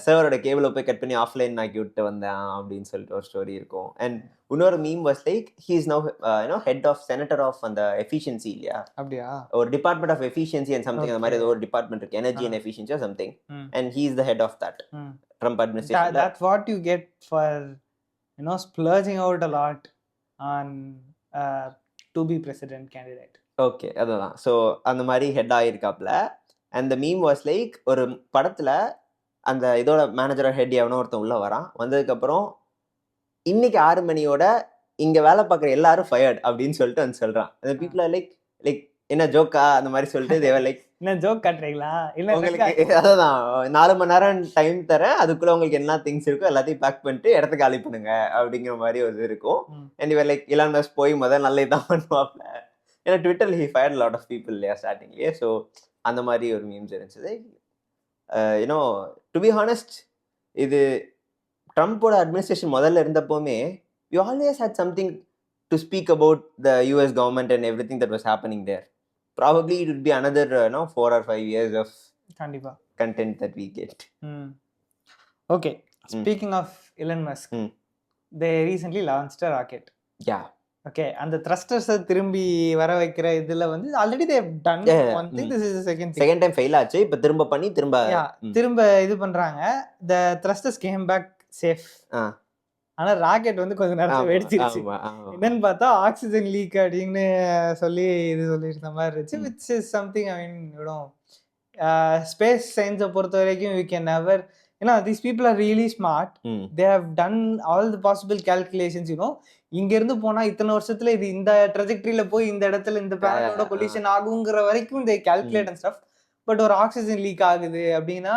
சர்வரோட கேபிள போய் கட் பண்ணி ஆஃப்லைன் ஆக்கி விட்டு வந்தேன் அப்படின்னு சொல்லிட்டு ஒரு ஸ்டோரி இருக்கும். அண்ட் இன்னொரு meme was like he is now you know head of senator of அந்த எஃபிஷியன்சி இல்லையா, அப்படியா, ஒரு department of efficiency and something அந்த மாதிரி ஏதோ ஒரு டிபார்ட்மெண்ட் இருக்கு, energy and efficiency something, and he is the head of that Trump administration. That's what you get for, you know, splurging out a lot on to be president candidate. Okay, அதுதான். So அந்த மாதிரி head ஆகிருக்காப்ல. And the meme was like ஒரு படத்துல அந்த இதோட மேனேஜரோட head எவனோ ஒருத்தன் உள்ள வரான், வந்ததுக்கப்புறம் இன்னைக்கு 6 மணியோட இங்க வேலை பார்க்குற எல்லாரும் ஃபயர்ட் அப்படின்னு சொல்லிட்டு வந்து சொல்றான். அந்த பீப்புள் லைக் லைக் என்ன ஜோக்கா அந்த மாதிரி சொல்லிட்டு தேவர் லைக் என்ன ஜோக் காட்டுறீங்களா, இல்ல உங்களுக்கு அதான் 4 மணி நேரம் டைம் தரேன், அதுக்குள்ள உங்களுக்கு என்ன திங்ஸ் இருக்கோ எல்லாத்தையும் பேக் பண்ணிட்டு இடத்த காலி பண்ணுங்க அப்படிங்கிற மாதிரி ஒரு இது இருக்கும். அண்ட் இவர் லைக் இலான் மஸ்க் போய் முதல் நல்ல இதான் பண்ணுவாப்ல. ஏன்னா ட்விட்டர்ல he fired lot of people இல்லையா ஸ்டார்டிங்லேயே. ஸோ அந்த மாதிரி ஒரு மீம்ஸ் இருந்துச்சு. யூனோ டு பி ஹானஸ்ட், இது ட்ரம்ப்போட அட்மினிஸ்ட்ரேஷன் முதல்ல இருந்தப்போமே you always had something to speak about the US government and everything that was happening there. Probably it will be another 4 or 5 years of கண்டிப்பா content that we get. Okay, speaking of Elon Musk, they recently launched a rocket. Yeah. Okay, அந்த thrusters திரும்பி வர வைக்கிற இதுல வந்து already they have done one thing, this is second time fail ஆச்சு, இப்போ திரும்ப பண்ணி திரும்ப இது பண்றாங்க. த த்ரஸ்டர்ஸ் கேம் பேக் சேஃப். ஆனா ராக்கெட் வந்து கொஞ்ச நேரத்துல வெடிச்சிருச்சு. என்னன்னு பார்த்தா ஆக்சிஜன் லீக் அப்படின்னு சொல்லி இது சொல்லியிருந்த மாதிரி இருந்துச்சு. Which is something, I mean you know, space சயின்ஸை பொறுத்த வரைக்கும் யூ கேன் நெவர், ஏன்னா these people are really smart. They have done all the possible calculations, you know. இங்க இருந்து போனா இத்தனை வருஷத்துல இது இந்த ட்ரெஜெக்டரியில போய் இந்த இடத்துல இந்த பிளானட்டோட கொலிஷன் ஆகுங்கிற வரைக்கும் they calculate and stuff. But ஒரு ஆக்சிஜன் லீக் ஆகுது அப்படின்னா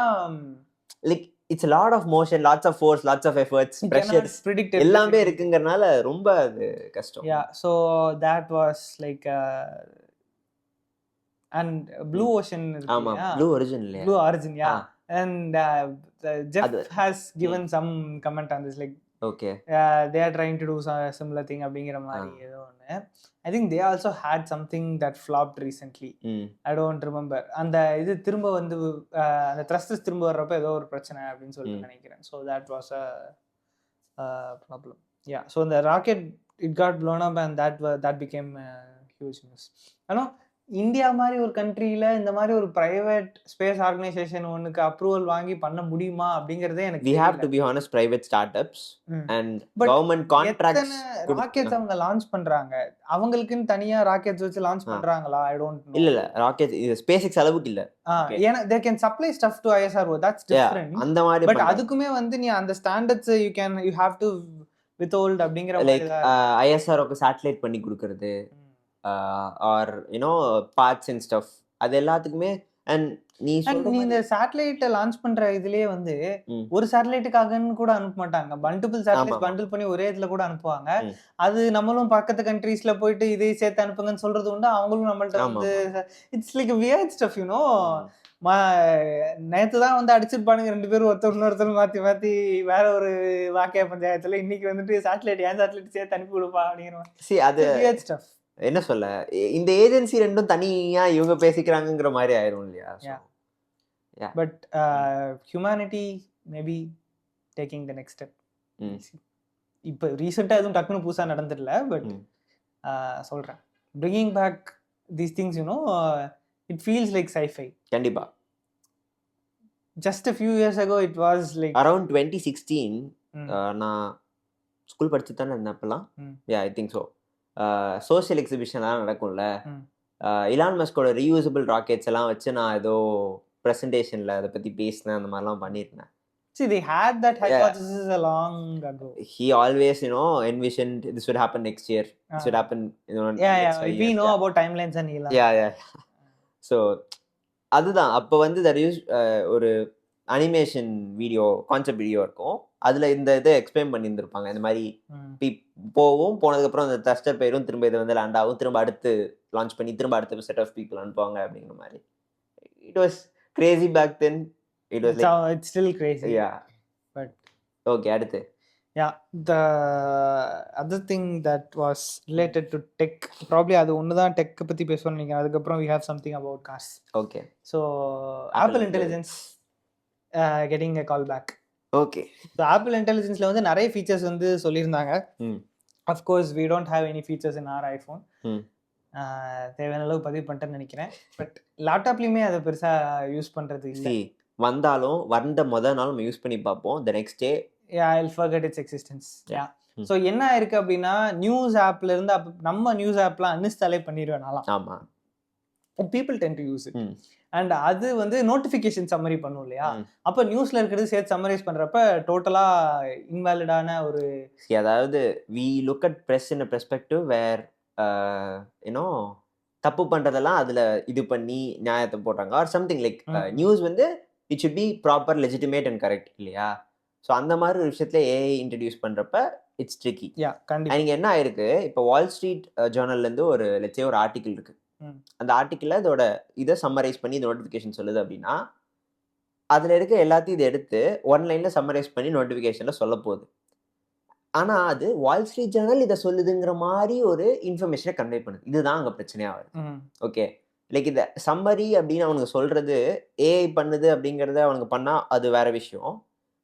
like it's lot of motion, lots of force, lots of efforts, pressures, predict எல்லாமே இருக்குங்கறனால ரொம்ப அது கஷ்டம். Yeah, so that was like and Blue Ocean, ஆமா, Blue Origin இல்லையா, Blue Origin, yeah. And Jeff has given some comment on this, like okay, they are trying to do similar thing அப்படிங்கிற மாதிரி ஏதோ ஒன்று. I think they also had something that flopped recently. I don't remember. அந்த இது திரும்ப வந்து அந்த thrusters திரும்ப வர்றப்ப ஏதோ ஒரு பிரச்சனை அப்படின்னு சொல்லிட்டு நினைக்கிறேன். So that was a problem. Yeah, so the rocket, it got blown up and that became a huge news. I know India மாதிரி ஒரு கண்ட்ரியில இந்த மாதிரி ஒரு பிரைவேட் ஸ்பேஸ் ஆர்கனைசேஷன் ஒன்னுக்கு அப்ரூவல் வாங்கி பண்ண முடியுமா அப்படிங்கறதே எனக்கு we have to be honest, private startups and government contracts. Rockets அவங்க லான்ச் பண்றாங்க, அவங்களுக்குன்னு தனியா ராக்கெட்ஸ் வச்சு லான்ச் பண்றாங்களா? I don't know. இல்ல ராக்கெட் SpaceX அளவுக்கு இல்ல. ஏனா they can supply stuff to ISRO, that's different. அந்த மாதிரி பட் அதுக்குமே வந்து நீ அந்த standards you have to withhold அப்படிங்கற மாதிரி ISROக்கு சேட்டலைட் பண்ணி கொடுக்கிறது or you know parts and stuff, அது எல்லாத்துக்குமே. அண்ட் நீ இந்த சேட்டலைட் லான்ச் பண்ற இதுலயே வந்து ஒரு சேட்டலைட்டுக்காகன்னு கூட அனுப்ப மாட்டாங்க, மல்டிபிள் சேட்டலைட்ஸ் பண்டில் பண்ணி ஒரே இதுல கூட அனுப்புவாங்க. அது நம்மளும் பக்கத்து கண்ட்ரீஸ்ல போயிட்டு இதை சேர்த்து அனுப்புங்கன்னு சொல்றது உண்டு, அவங்களும் நம்மள்ட்ட வந்து it's like weird stuff, you know. நேத்து தான் வந்து அடிச்சிருப்பானுங்க 2 பேரும், ஒருத்தர் மாத்தி மாத்தி வேற ஒரு வாக்கிய பஞ்சாயத்துல. இன்னைக்கு வந்துட்டு சேட்டலைட் ஏன் சேட்டலைட் சேர்த்து அனுப்பி கொடுப்பா அப்படிங்கிற அது வியர்ட் ஸ்டஃப். என்ன சொல்ல, இந்த ஏஜென்சி ரெண்டும் தனியா இவங்க பேசிக்கிறாங்கங்கிற மாதிரி ஆயிரும் இல்லையா? But humanity maybe taking the next step. இப்போ ரீசெண்டா எதுவும் டக்குன்னு புதுசா நடந்துடல, பட் சொல்றேன், bringing back these things, you know, it feels like sci-fi. கண்டிப்பா. Just a few years ago it was like around 2016 நான் ஸ்கூல் படிச்சுட்டு தானே இருந்தேன் அப்பெல்லாம். yeah, I think so. Social எக்ஸிபிஷன்லாம் நடக்கும்ல, இலான் மஸ்கோட ரீயூசபிள் ராக்கெட்ஸ் எல்லாம் வச்சு நான் ஏதோ ப்ரெசன்டேஷன்ல அதை பத்தி பேசினேன், அந்த மாதிரிலாம் பண்ணியிருந்தேன். See, they had that hypothesis long ago. He always, you know, envisioned this would happen next year. This would happen, you know, next year. We know about timelines and Elon. Yeah. So அதுதான் அப்போ வந்து there is ஒரு animation video, concept video இருக்கும், அதுல இந்த இதை explain பண்ணியிருந்திருப்பாங்க. இந்த மாதிரி போனதுக்கப்புறம் அந்த த்ரஸ்டர் போயிடும், திரும்ப இதை வந்து லேண்ட் ஆகும், திரும்ப அடுத்து லான்ச் பண்ணி திரும்ப அடுத்த செட் ஆஃப் பீப்புள் அனுப்புவாங்க அப்படிங்கிற மாதிரி. It was crazy back then. It was like, it's still crazy. yeah. But Okay, அடுத்து. yeah, the other thing that was related to tech, probably அது ஒண்ணுதான் tech பத்தி பேசணும்னு நினைக்கிறேன். அதுக்கப்புறம் we have something about cars. Okay. So Apple Intelligence getting a call back. Okay. So Apple Intelligenceல வந்து நிறைய features வந்து சொல்லியிருந்தாங்க. Of course we don't have any features in our iPhone. தேவையான அளவு பதிவு பண்ணிட்டேன்னு நினைக்கிறேன். பட் லேப்டாப்லயுமே அதை பெருசா யூஸ் பண்றது இல்லை. வந்தாலும் வந்த முதல் நாள் நம்ம யூஸ் பண்ணி பார்ப்போம். the next day I'll forget its existence. Yeah. So என்ன ஆயிருக்கு அப்படின்னா நியூஸ் ஆப்ல இருந்து நம்ம நியூஸ் ஆப்லாம் அன்இன்ஸ்டாலே பண்ணிடுவேன் நான்லாம். ஆமா. people tend to use it. And அது வந்து நோட்டிஃபிகேஷன் சம்மரி பண்ணும் இல்லையா, அப்போ நியூஸ்ல இருக்கிறது சேர்த்து சம்மரைஸ் பண்றப்ப டோட்டலா இன்வாலிடான ஒரு, அதாவது we look at press in a perspective where தப்பு பண்றதெல்லாம் அதுல இது பண்ணி நியாயத்தை போட்டாங்க ஆர் சம்திங் லைக் நியூஸ் வந்து it should be proper legitimate and correct இல்லையா. ஸோ அந்த மாதிரி ஒரு விஷயத்துல ஏஐ இன்ட்ரடியூஸ் பண்றப்ப இட்ஸ் ட்ரிக்கி. நீங்க என்ன ஆயிருக்கு, இப்போ வால் ஸ்ட்ரீட் ஜேர்னல்ல இருந்து ஒரு லெட்ஸே ஒரு ஆர்டிகிள் இருக்கு. அந்த ஆர்டிகிள்ல இதோட இதை சம்மரைஸ் பண்ணி இந்த நோட்டிஃபிகேஷன் சொல்லுது அப்படின்னா அதுல இருக்க எல்லாத்தையும் இதை எடுத்து ஒன்லைன்ல சம்மரைஸ் பண்ணி நோட்டிஃபிகேஷன்ல சொல்ல போகுது. ஆனா அது வால் ஸ்ட்ரீட் ஜேர்னல் இதை சொல்லுதுங்கிற மாதிரி ஒரு இன்ஃபர்மேஷனை கன்வே பண்ணுது. இதுதான் அங்க பிரச்சனையா வருது. ஓகே, லைக் இந்த சம்மரி அப்படின்னு அவனுக்கு சொல்றது ஏஐ பண்ணுது அப்படிங்கறத அவனுக்கு பண்ணா அது வேற விஷயம்.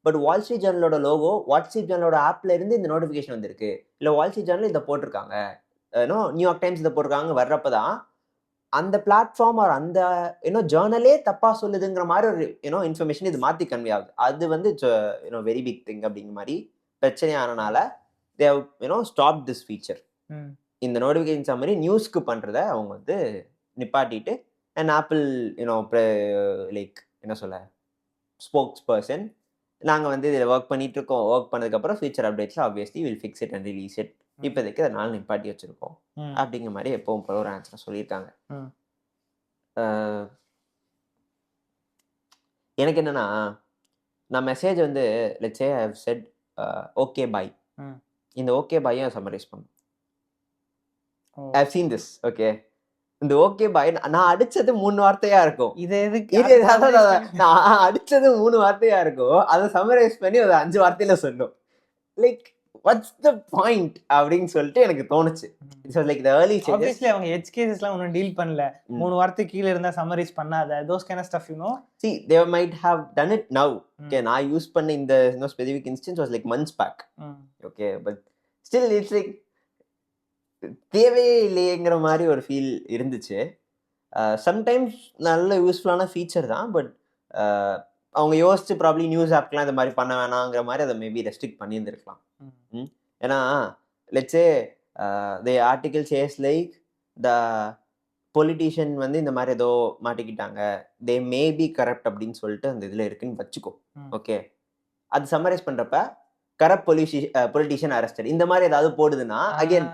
பட் வால் ஸ்ட்ரீட் ஜேர்னலோட லோகோ வால் ஸ்ட்ரீட் ஜேர்னலோட ஆப்ல இருந்து இந்த நோட்டிஃபிகேஷன் வந்திருக்கு, இல்ல வால் ஸ்ட்ரீட் ஜேர்னல் இதை போட்டிருக்காங்க, நியூயார்க் டைம்ஸ் இதை போட்டிருக்காங்க வர்றப்பதான் அந்த பிளாட்ஃபார்ம் ஆர் அந்த ஜேர்னலே தப்பா சொல்லுதுங்கிற மாதிரி ஒரு இன்ஃபர்மேஷன் இது மாத்தி கன்வே ஆகுது. அது வந்து வெரி பிக் திங் அப்படிங்கிற மாதிரி பிரச்சனையானனால they have stop this feature. இந்த நோட்டிஃபிகேஷன் சம்மரி நியூஸ்க்கு பண்றத அவங்க வந்து நிப்பாட்டிட்டு அண்ட் ஆப்பிள் லைக் என்ன சொல்ல ஸ்போக்ஸ் பர்சன் நாங்க வந்து இதில் ஒர்க் பண்ணிட்டு இருக்கோம், ஒர்க் பண்ணதுக்கப்புறம் ஃபியூச்சர் அப்டேட்ஸ்ல obviously will fix it and release it, இப்போதைக்கு அதனால நிப்பாட்டி வச்சிருக்கோம் அப்படிங்கிற மாதிரி எப்பவும் போல ஒரு ஆன்சர் சொல்லியிருக்காங்க. எனக்கு என்னன்னா நான் மெசேஜ் வந்து let's say I have set okay bye, இந்த ஓகே பையை சம்மரைஸ் பண்ணும். I have seen this. Okay, இந்த ஓகே பை நான் அடிச்சது 3 வார்த்தையா இருக்கும். நான் அடிச்சது 3 வார்த்தையா இருக்கும், அதை சம்மரைஸ் பண்ணி ஒரு 5 வார்த்தையில சொல்லும். லைக் what's the point அப்படின்னு சொல்லிட்டு எனக்கு தோணுச்சு. It's like the early stages. obviously அவங்க edge casesலாம் ஒன்னும் டீல் பண்ணல. 3 வார்த்தை கீழ இருந்தா சம்மரைஸ் பண்ணாத those kind of stuff see they might have done it now. okay, நான் யூஸ் பண்ண இந்த specific instance was like months back. okay, but still it's like தேவையே இல்லையேங்கிற மாதிரி ஒரு ஃபீல் இருந்துச்சு. சம்டைம்ஸ் நல்ல யூஸ்ஃபுல்லான ஃபீச்சர் தான், பட் அவங்க யோசிச்சு ப்ராப்ளி நியூஸ் ஆப்லாம் இந்த மாதிரி பண்ண வேணாங்கிற மாதிரி அதை மேபி ரெஸ்ட்ரிக்ட் பண்ணியிருந்துருக்கலாம். ஏன்னா let's say the article says like the politician வந்து இந்த மாதிரி ஏதோ மாட்டிக்கிட்டாங்க, தே மே பி கரப்ட் அப்படின்னு சொல்லிட்டு அந்த இதில் இருக்குன்னு வச்சுக்கோ. ஓகே, அது சம்மரைஸ் பண்ணுறப்ப கரப்ட் பொலிட்டீஷியன் அரெஸ்டட் இந்த மாதிரி ஏதாவது போடுதுன்னா அகெயின்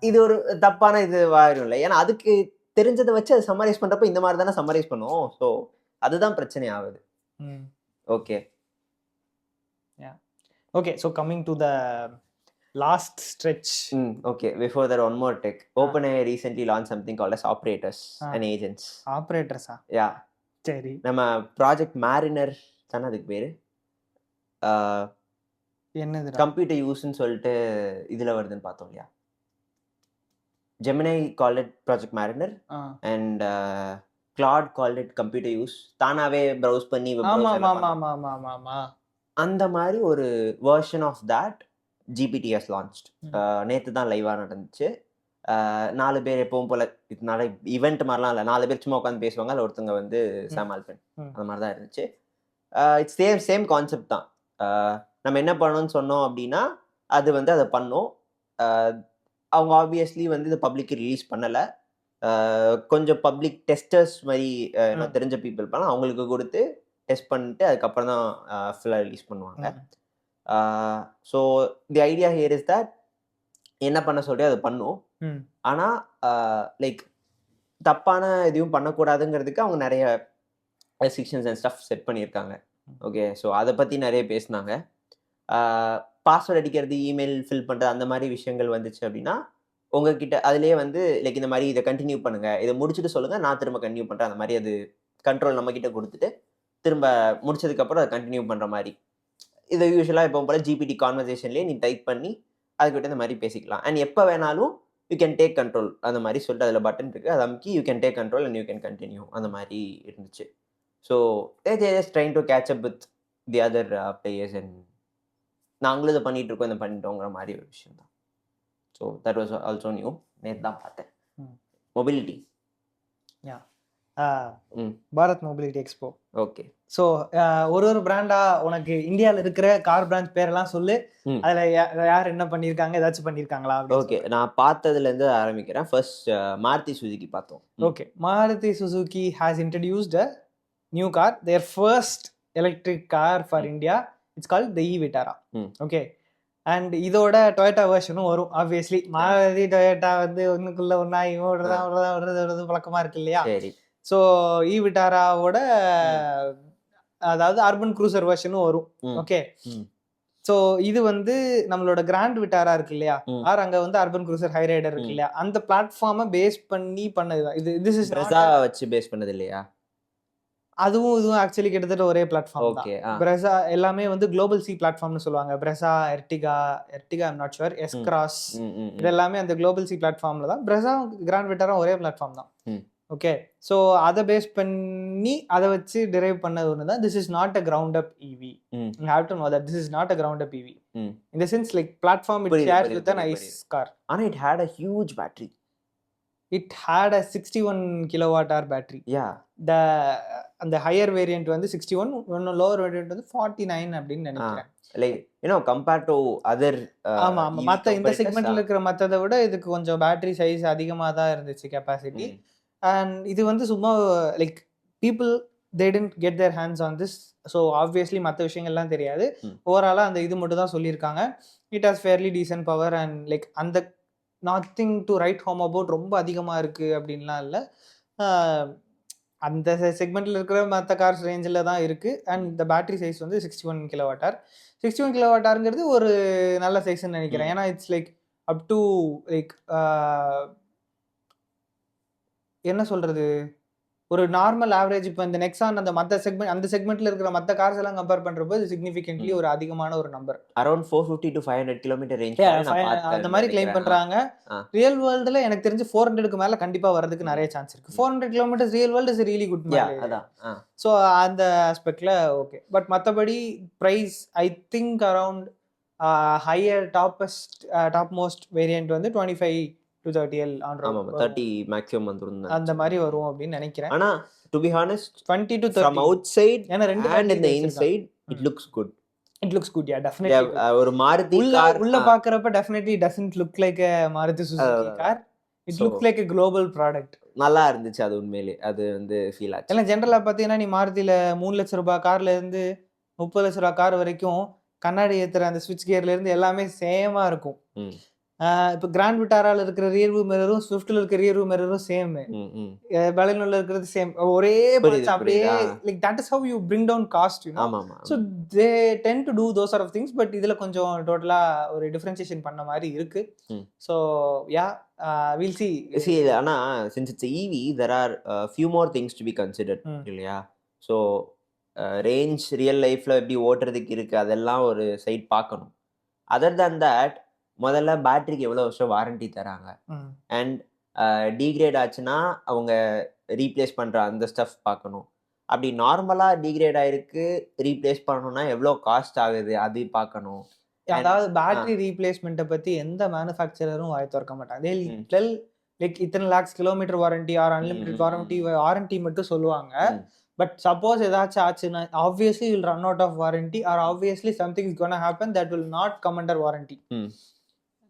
இது ஒரு தப்பான இது ஆயிரும் இல்லை. ஏன்னா அதுக்கு தெரிஞ்சதை வச்சு அது சம்மரைஸ் பண்றப்ப இந்த மாதிரி தானே சம்மரைஸ் பண்ணுவோம். ஸோ அதுதான் பிரச்சனை ஆகுது. Okay okay, so coming to the last stretch. Okay, before that one more tech. OpenAI recently launched something called as operators and agents. ஆபரேட்டர்ஸா? யா, சரி. நம்ம ப்ராஜெக்ட் மேரினர் தானே அதுக்கு பேரு. என்னது கம்ப்யூட்டர் யூஸ்ன்னு சொல்லிட்டு இதுல வருதுன்னு பார்த்தோம் இல்லையா. Gemini called it Project Mariner and Claude called it computer use. தானாவே ப்ரௌஸ் பண்ணி அந்த மாதிரி ஒரு version of that GPT has launched. நேற்று தான் லைவா நடந்துச்சு. 4 பேர் எப்பவும் போல இதனால ஈவெண்ட் மாதிரிலாம் இல்லை, 4 பேர் சும்மா உட்காந்து பேசுவாங்க, அதில் ஒருத்தங்க வந்து சாம் ஆல்ட்மேன் அந்த மாதிரி தான் இருந்துச்சு. இட்ஸ் சேம் கான்செப்ட் தான். நம்ம என்ன பண்ணணும்னு சொன்னோம் அப்படின்னா அது வந்து அதை பண்ணும். அவங்க ஆப்வியஸ்லி வந்து இதை பப்ளிக்கு ரிலீஸ் பண்ணலை, கொஞ்சம் பப்ளிக் டெஸ்டர்ஸ் மாதிரி தெரிஞ்ச பீப்புள் பண்ணால் அவங்களுக்கு கொடுத்து டெஸ்ட் பண்ணிட்டு அதுக்கப்புறம் தான் ஃபுல்லாக ரிலீஸ் பண்ணுவாங்க. So the idea here is that என்ன பண்ண சொல்லி அதை பண்ணும். ஆனால் லைக் தப்பான எதுவும் பண்ணக்கூடாதுங்கிறதுக்கு அவங்க நிறைய ரெஸ்ட்ரிக்ஷன்ஸ் அண்ட் ஸ்டஃப் செட் பண்ணியிருக்காங்க. ஓகே, ஸோ அதை பற்றி நிறைய பேசினாங்க. பாஸ்வேர்ட் அடிக்கிறது, இமெயில் ஃபில் பண்ணுறது, அந்த மாதிரி விஷயங்கள் வந்துச்சு அப்படின்னா உங்ககிட்ட அதுலேயே வந்து லைக் இந்த மாதிரி இதை கண்டினியூ பண்ணுங்க, இதை முடிச்சுட்டு சொல்லுங்க, நான் திரும்ப கண்டினியூ பண்ணுறேன், அந்த மாதிரி அது கண்ட்ரோல் நம்ம கிட்ட கொடுத்துட்டு திரும்ப முடிச்சதுக்கப்புறம் அதை கண்டினியூ பண்ணுற மாதிரி. இது யூஸ்வலாக இப்போ போல ஜிபிடி கான்வர்சேஷன்லேயே நீ டைப் பண்ணி அதுக்கிட்ட இந்த மாதிரி பேசிக்கலாம். அண்ட் எப்போ வேணாலும் யூ கேன் டேக் கண்ட்ரோல் அந்த மாதிரி சொல்லிட்டு அதில் பட்டன் இருக்குது, அதை அமுக்கி you can take control and you can continue அந்த மாதிரி இருந்துச்சு. So just trying to catch up with the other players and நாங்களும் இதை பண்ணிட்டு இருக்கோம், இதை பண்ணிட்டோங்கிற மாதிரி ஒரு விஷயம் தான். So that was also new. நேற்று தான் பார்த்தேன். Mobility Bharat mobility expo. Okay. So ஒரு பிராண்டா உனக்கு இந்தியாவில் இருக்கிற கார் பிராண்ட் பேரெல்லாம் சொல்லு, அதில் யார் என்ன பண்ணியிருக்காங்க, ஏதாச்சும் பண்ணியிருக்காங்களா? ஓகே, நான் பார்த்ததுலேருந்து ஆரம்பிக்கிறேன். ஃபர்ஸ்ட் மாருதி சுசுகி பார்த்தோம். Okay, Maruti Suzuki has introduced a new car, their first electric car for India. It's called the e-Vitara. Okay, and இதோட டொயோட்டா வெர்ஷனும் வரும். ஆப்வியஸ்லி மாருதி டொயோட்டா வந்து ஒன்றுக்குள்ள ஒன்றா வருது பழக்கமாக இருக்கு இல்லையா? ஸோ இ-விட்டாராவோட அதாவது அர்பன் க்ரூசர் வெர்ஷனும் வரும். ஓகே, ஸோ இது வந்து நம்மளோட கிராண்ட் விட்டாரா இருக்கு இல்லையா, ஆர் அங்கே வந்து அர்பன் க்ரூசர் ஹை ரைடர் இருக்கு இல்லையா, அந்த பிளாட்ஃபார்மை பேஸ் பண்ணி பண்ணதுதான் இது. திஸ் இஸ் வச்சு பேஸ் பண்ணது இல்லையா? அதுவும் இதுவும் ஆக்சுவலி கிட்டத்தட்ட ஒரே பிளாட்ஃபார்ம் தான். பிரெசா எல்லாமே வந்து குளோபல் சி பிளாட்ஃபார்ம்னு சொல்லுவாங்க. Brezza, Ertiga I'm not sure, S Cross, இது எல்லாமே அந்த குளோபல் சி பிளாட்ஃபார்ம்ல தான். பிரெசா கிராண்ட் விட்டாரா ஒரே பிளாட்ஃபார்ம் தான். ஓகே, ஸோ அதை பேஸ் பண்ணி அதை வச்சு டிரைவ் பண்ணது ஒன்று தான். This is not a ground up EV. You have to know that this is not a ground up EV. In the sense like platform it shares with an ICE car. And it had a huge battery. It had a 61 kilowatt-hour battery. Yeah. அந்த higher variant வந்து 61, இன்னும் lower variant வந்து 49 அப்படின்னு நினைக்கிறேன். Like compared to other. ஆமா, மற்ற இந்த செக்மெண்ட்ல இருக்கிற மற்றதை விட இதுக்கு கொஞ்சம் பேட்டரி சைஸ் அதிகமாக தான் இருந்துச்சு, கெப்பாசிட்டி. அண்ட் இது வந்து சும்மா like people they didn't get their hands on this. So obviously மற்ற விஷயங்கள்லாம் தெரியாது. ஓவராலாக அந்த இது மட்டும் தான் சொல்லியிருக்காங்க. It has fairly decent power and like அந்த nothing to write home about ரொம்ப அதிகமாக இருக்குது அப்படின்லாம் இல்லை. அந்த செக்மெண்ட்டில் இருக்கிற மற்ற கார்ஸ் ரேஞ்சில் தான் இருக்குது. அண்ட் இந்த பேட்டரி சைஸ் வந்து 61 கிலோவாட்-ஹவர். 61 கிலோவாட்-ஹவருங்கிறது ஒரு நல்ல சைஸ்ன்னு நினைக்கிறேன். ஏன்னா it's like up to like என்ன சொல்கிறது, ஒரு நார்மல் ஆவரேஜ். இப்போ இந்த நெக்ஸான் அந்த மற்ற செக்மெண்ட், அந்த செக்மெண்ட்டில் இருக்கிற மற்ற கார்ஸ் எல்லாம் கம்பேர் பண்ணுறப்போ இது சிக்னிஃபிகன்ட்லி ஒரு அதிகமான ஒரு number. Around 450 to 500 kilometre range அந்த மாதிரி கிளைம் பண்ணுறாங்க. ரியல் வேர்ல்டில் எனக்கு தெரிஞ்சு 400க்கு மேலே கண்டிப்பாக வரதுக்கு நிறைய சான்ஸ் இருக்குது. 400 kilometres real world is really good. So அந்த ஆஸ்பெக்டில் ஓகே. பட் மற்றபடி price I think around higher top most variant வந்து 25 to 30L on road. 30 maximum வந்துரும் அந்த மாதிரி வரும் அப்படின்னு நினைக்கிறேன். ஆனா to be honest 20 to 30 from outside ஏனா ரெண்டு and in the inside it looks good. It looks good, yeah, definitely. ஒரு மாருதி கார் உள்ள பார்க்கறப்ப definitely doesn't look like a Maruti Suzuki car. It looks like a global product. நல்லா இருந்துச்சு அது உண்மையிலே. அது வந்து ஃபீல் ஆச்சு. எல்லாம் ஜெனரலா பார்த்தீங்கன்னா நீ மாருதில 3 லட்சம் ரூபாய் கார்ல இருந்து 30 லட்சம் ரூபாய் கார் வரைக்கும் கண்ணாடி ஏத்துற அந்த ஸ்விட்ச் கியர்ல இருந்து எல்லாமே சேமா இருக்கும். இப்போ கிராண்ட் விட்டாரால இருக்கிற ரியர் வியூ மிரரும் ஸ்விஃப்ட்ல இருக்கிற ரியர் வியூ மிரரும் சேம், பலனோல இருக்கிறது சேம், ஒரே பார்ட்ஸ் அப்படியே. Like that is how you bring down cost, you know. So they tend to to those are of things. But இதுல கொஞ்சம் டோட்டலா ஒரு டிஃபரன்சியேஷன் பண்ண மாதிரி இருக்கு. So yeah, we'll see. ஆனா since it's EV there are few more things to be considered இல்லையா? So range real லைஃப்ல எப்படி ஓட்டுறதுக்கு இருக்கு அதெல்லாம் ஒரு சைட் பார்க்கணும். அதர் than that முதல்ல பேட்டரிக்கு எவ்வளோ வருஷம் வாரண்டி தராங்க, அண்ட் டீக்ரேட் ஆச்சுன்னா அவங்க ரீப்ளேஸ் பண்ணுற அந்த ஸ்டஃப் பார்க்கணும். அப்படி நார்மலாக டீக்ரேட் ஆயிருக்கு ரீப்ளேஸ் பண்ணணும்னா எவ்வளோ காஸ்ட் ஆகுது அது பார்க்கணும். அதாவது பேட்டரி ரீப்ளேஸ்மெண்ட்டை பற்றி எந்த மேனுஃபேக்சரரும் வாய் திறக்க மாட்டாங்க. லைக் இத்தனை lakhs kilometre warranty or unlimited warranty மட்டும் சொல்லுவாங்க. பட் சப்போஸ் ஏதாச்சும் ஆச்சுன்னா obviously will run out of warranty or obviously something is gonna happen that will not come under warranty.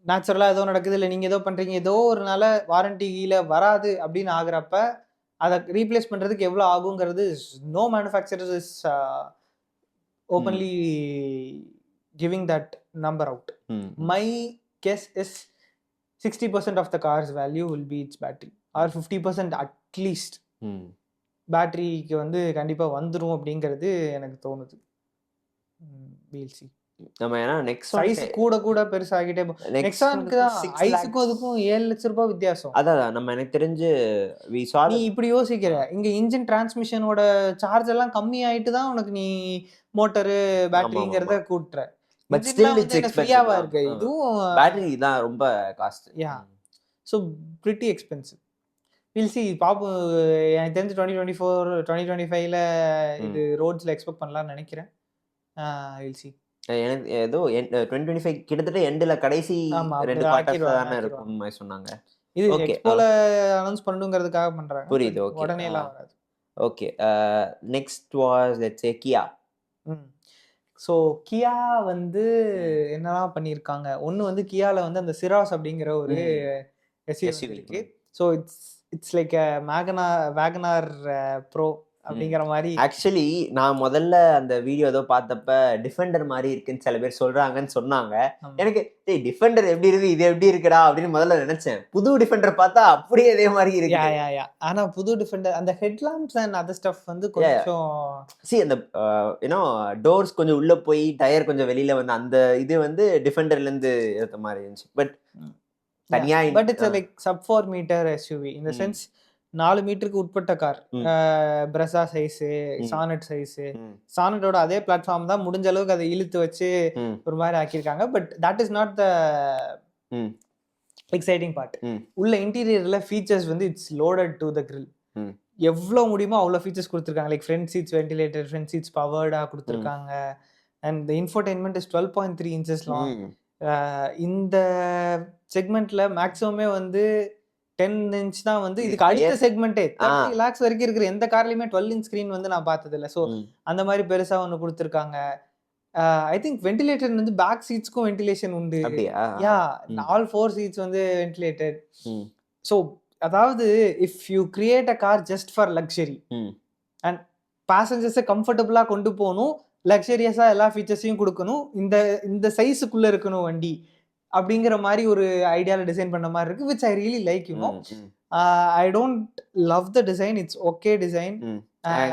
நேச்சுரலாக ஏதோ நடக்குது, இல்லை நீங்கள் ஏதோ பண்ணுறீங்க, ஏதோ ஒரு நாள் வாரண்டி கீழே வராது அப்படின்னு ஆகுறப்ப அதை ரீப்ளேஸ் பண்ணுறதுக்கு எவ்வளோ ஆகுங்கிறது no manufacturers is openly giving that number out. My guess is 60% of the car's value will be its battery or 50% at least பேட்டரிக்கு வந்து கண்டிப்பாக வந்துடும் அப்படிங்கிறது எனக்கு தோணுது. We'll see. நம்ம ஏன்னா சைஸ் கூட கூட பெருசாகிட்டே நெக்ஸானுக்கு தான் ஐஸுக்கும் அதுக்கும் 7 லட்சம் ரூபாய் வித்தியாசம். அதான் நம்ம எனக்கு தெரிஞ்சு நீ இப்படி யோசிக்கிற இங்க இன்ஜின் டிரான்ஸ்மிஷனோட சார்ஜ் எல்லாம் கம்மி ஆயிட்டு தான் உனக்கு நீ மோட்டரு பேட்டரிங்கிறத கூட்டுற. பட் ஸ்டில் இட்ஸ் ஃப்ரீயாவா இருக்கு. இதுவும் பேட்டரி தான் ரொம்ப cost. Yeah so pretty expensive. Will see பாப்போம். எனக்கு தெரிஞ்சு 2024 2025ல இது ரோட்ஸ்ல எக்ஸ்பெக்ட் பண்ணலாம்னு நினைக்கிறேன். Will see. எனக்கு ஏதோ 2025 கிட்டத்தட்ட எண்ட்ல கடைசி 2 குவார்ட்டர்ஸ் தானே இருக்கும் சொன்னாங்க. இது எக்ஸ்போல அனௌன்ஸ் பண்ணணும்ங்கிறதுக்காக பண்றாங்க. புரியுது. ஓகே. உடனே எல்லாம் வராது. Okay. Next was let's say Kia. So Kia வந்து என்னெல்லாம் பண்ணியிருக்காங்க. ஒன்று வந்து கியாவில் வந்து அந்த சிராஸ் அப்படிங்கிற ஒரு எஸ்யூவி இருக்கு. So it's like Wagon R bro அப்படிங்கிற மாதிரி. ஆக்சுவலி நான் முதல்ல அந்த வீடியோ ஏதோ பார்த்தப்ப டிஃபெண்டர் மாதிரி இருக்குன்னு சில பேர் சொல்றாங்கன்னு சொன்னாங்க. எனக்கு டிஃபெண்டர் எப்படி இருக்கு இது எப்படி இருக்குடா அப்படின்னு முதல்ல நினைச்சேன். புது டிஃபெண்டர் பார்த்தா அப்படியே அதே மாதிரி இருக்கு. ஆனா புது டிஃபெண்டர் அந்த ஹெட்லாம்ப்ஸ் அண்ட் அதர் ஸ்டஃப் வந்து கொஞ்சம் அந்த யூனோ டோர்ஸ் கொஞ்சம் உள்ள போய் டயர் கொஞ்சம் வெளியில வந்து அந்த இது வந்து டிஃபெண்டர்ல இருந்து ஏத்த மாதிரி இருந்துச்சு. பட் தனியா but it's like sub 4 metre SUV in the sense 4 மீட்டருக்கு உட்பட்ட car. Brezza size, Sonet size, சானட்டோட அதே பிளாட்ஃபார்ம் தான். முடிஞ்ச அளவுக்கு அதை இழுத்து வச்சு ஒரு மாதிரி ஆக்கியிருக்காங்க. But that is not the exciting part. உள்ள இன்டீரியர்ல ஃபீச்சர்ஸ் வந்து it's loaded to the grill. எவ்வளோ முடியுமோ அவ்வளோ ஃபீச்சர்ஸ் கொடுத்துருக்காங்க. Like front seats ventilator, front seats பவர்டாக கொடுத்துருக்காங்க. And the infotainment is 12.3 inches long. இந்த செக்மெண்ட்ல மேக்ஸிமமே வந்து 10 inch தான் வந்து இதுக்கு அடுத்த செக்மெண்டே 30 lakhs வரைக்கும் இருக்கிற எந்த கார்லயுமே 12 inch ஸ்கிரீன் வந்து நான் பார்த்தது இல்லை. ஸோ அந்த மாதிரி பெருசா ஒன்று கொடுத்துருக்காங்க. ஐ திங்க் வென்டிலேட்டர் வந்து பேக் சீட்ஸ்க்கும் வென்டிலேஷன் உண்டு. யா ஆல் 4 சீட்ஸ் வந்து வென்டிலேட்டட். ஸோ அதாவது if you create a car just for luxury and பேசஞ்சர்ஸை கம்ஃபர்டபுளா கொண்டு போகணும், லக்ஸரியஸா எல்லா ஃபீச்சர்ஸையும் கொடுக்கணும், இந்த சைஸுக்குள்ள இருக்கணும் வண்டி அப்படிங்கிற மாதிரி ஒரு ஐடியால டிசைன் பண்ண மாதிரி இருக்கு. Which I really like. I don't love the design. It's okay design.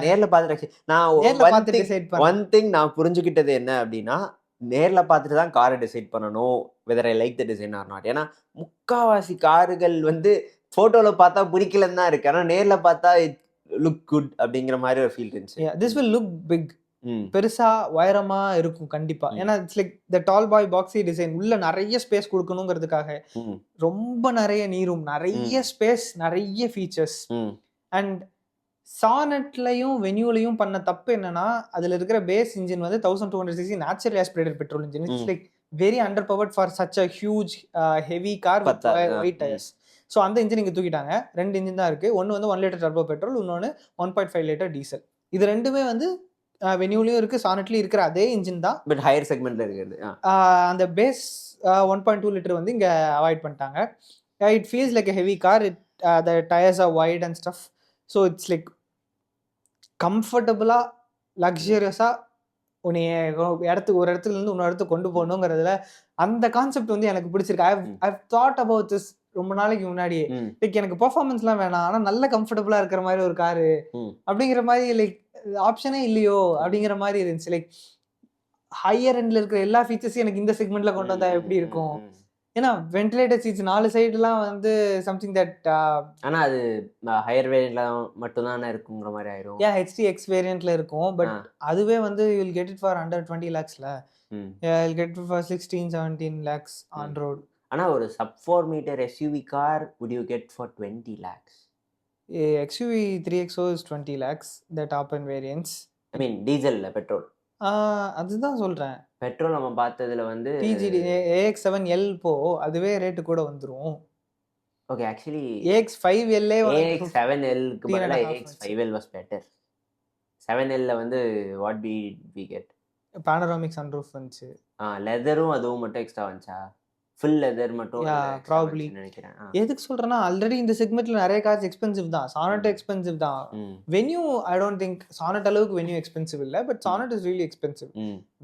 நேர்ல பார்த்துட்டு நான் ஒன் திங் நான் புரிஞ்சுக்கிட்டது என்ன அப்படின்னா, நேர்ல பார்த்துட்டு தான் காரை டிசைட் பண்ணணும் whether I like the design R not. ஏன்னா முக்காவாசி கார்கள் வந்து போட்டோல பார்த்தா பிடிக்கலன்னு தான் இருக்கு. ஆனா நேர்ல பார்த்தா இட் லுக் குட் அப்படிங்கிற மாதிரி ஒரு ஃபீல் இருந்துச்சு. This will look big. பெருசா உயரமா இருக்கும் கண்டிப்பா. ஏன்னா it's like the tall boy boxy design. உள்ள நிறைய ஸ்பேஸ் கொடுக்கணுங்கிறதுக்காக ரொம்ப நிறைய நீரும், நிறைய ஸ்பேஸ், நிறைய ஃபீச்சர்ஸ். அண்ட் சானட்லயும் வென்யூலையும் பண்ண தப்பு என்னன்னா, அதுல இருக்கிற பேஸ் இன்ஜின் வந்து 1200cc natural aspirated petrol engine. It's like very under powered for such a huge heavy car with white tyres. So அந்த இன்ஜின் இங்கே தூக்கிட்டாங்க. 2 இன்ஜின் தான் இருக்கு. ஒன்று வந்து 1 liter டர்போ பெட்ரோல், இன்னொன்று 1.5 liter டீசல். இது ரெண்டுமே வந்து வென்யூலையும் இருக்கு, சானட்லயும் இருக்கிற அதே இன்ஜின் தான். பட் ஹையர் செக்மெண்ட்ல இருக்குது. அந்த பேஸ் 1.2 liter வந்து இங்க அவாய்ட் பண்ணிட்டாங்க. It feels like a heavy car. The tires are wide and stuff. So it's like கம்ஃபர்டபுளா லக்ஸரியஸா ஒரு இடத்துல இருந்து இன்னொரு இடத்துக்கு கொண்டு போகணுங்கிறதுல அந்த கான்செப்ட் வந்து எனக்கு பிடிச்சிருக்கு. I've thought about this ரொம்ப நாளைக்கு முன்னாடியே. லைக் எனக்கு பெர்ஃபார்மன்ஸ்லாம் வேணாம், ஆனா நல்ல கம்ஃபர்டபுளா இருக்கிற மாதிரி ஒரு காரு அப்படிங்கிற மாதிரி லைக் ஆப்ஷனே இல்லையோ அப்படிங்கிற மாதிரி இருந்துச்சு. லைக் ஹையர் எண்ட்ல இருக்கிற எல்லா ஃபீச்சர்ஸையும் எனக்கு இந்த செக்மெண்ட்ல கொண்டு வந்தா எப்படி இருக்கும். ஏன்னா வென்டிலேட்டர் சீட்ஸ் 4 சைடுலாம் வந்து சம்திங் தட் ஆனா அது ஹையர் வேரியன்ட்ல மட்டும் தான் இருக்குங்கிற மாதிரி ஆயிரும். HTX வேரியன்ட்ல இருக்கும். பட் அதுவே வந்து you will get it for under 20 lakhsல. you'll get it for 16-17 lakhs on road. ஆனா ஒரு sub 4 meter SUV car would you get for 20 lakhs? XUV 3XO is 20 lakhs, the top end variants. I mean diesel petrol. அதுதான் சொல்றேன். Petrol நம்ம பார்த்ததுல வந்து TGD AX7L போ அதுவே rate கூட வந்துரும். ஓகே, ஆக்சுவலி AX5L AX7L க்கு பதிலா AX5L was better. 7L வந்து what we get? panoramic sunroof வந்துச்சு. லெதரும் அதுவும் மட்டும் எக்ஸ்ட்ரா வந்துச்சா? ஃபுல் லெதர் மட்டும் ப்ராபபிலி நினைக்கிறேன். எதுக்கு சொல்றேன்னா ஆல்ரெடி இந்த செக்மெண்ட்ல நிறைய கார்ஸ் எக்ஸ்பென்சிவ் தான். சானட் எக்ஸ்பென்சிவ் தான். Venue I don't think Sonet அளவுக்கு வென்யூ எக்ஸ்பென்சிவ் இல்ல. But Sonet is really expensive.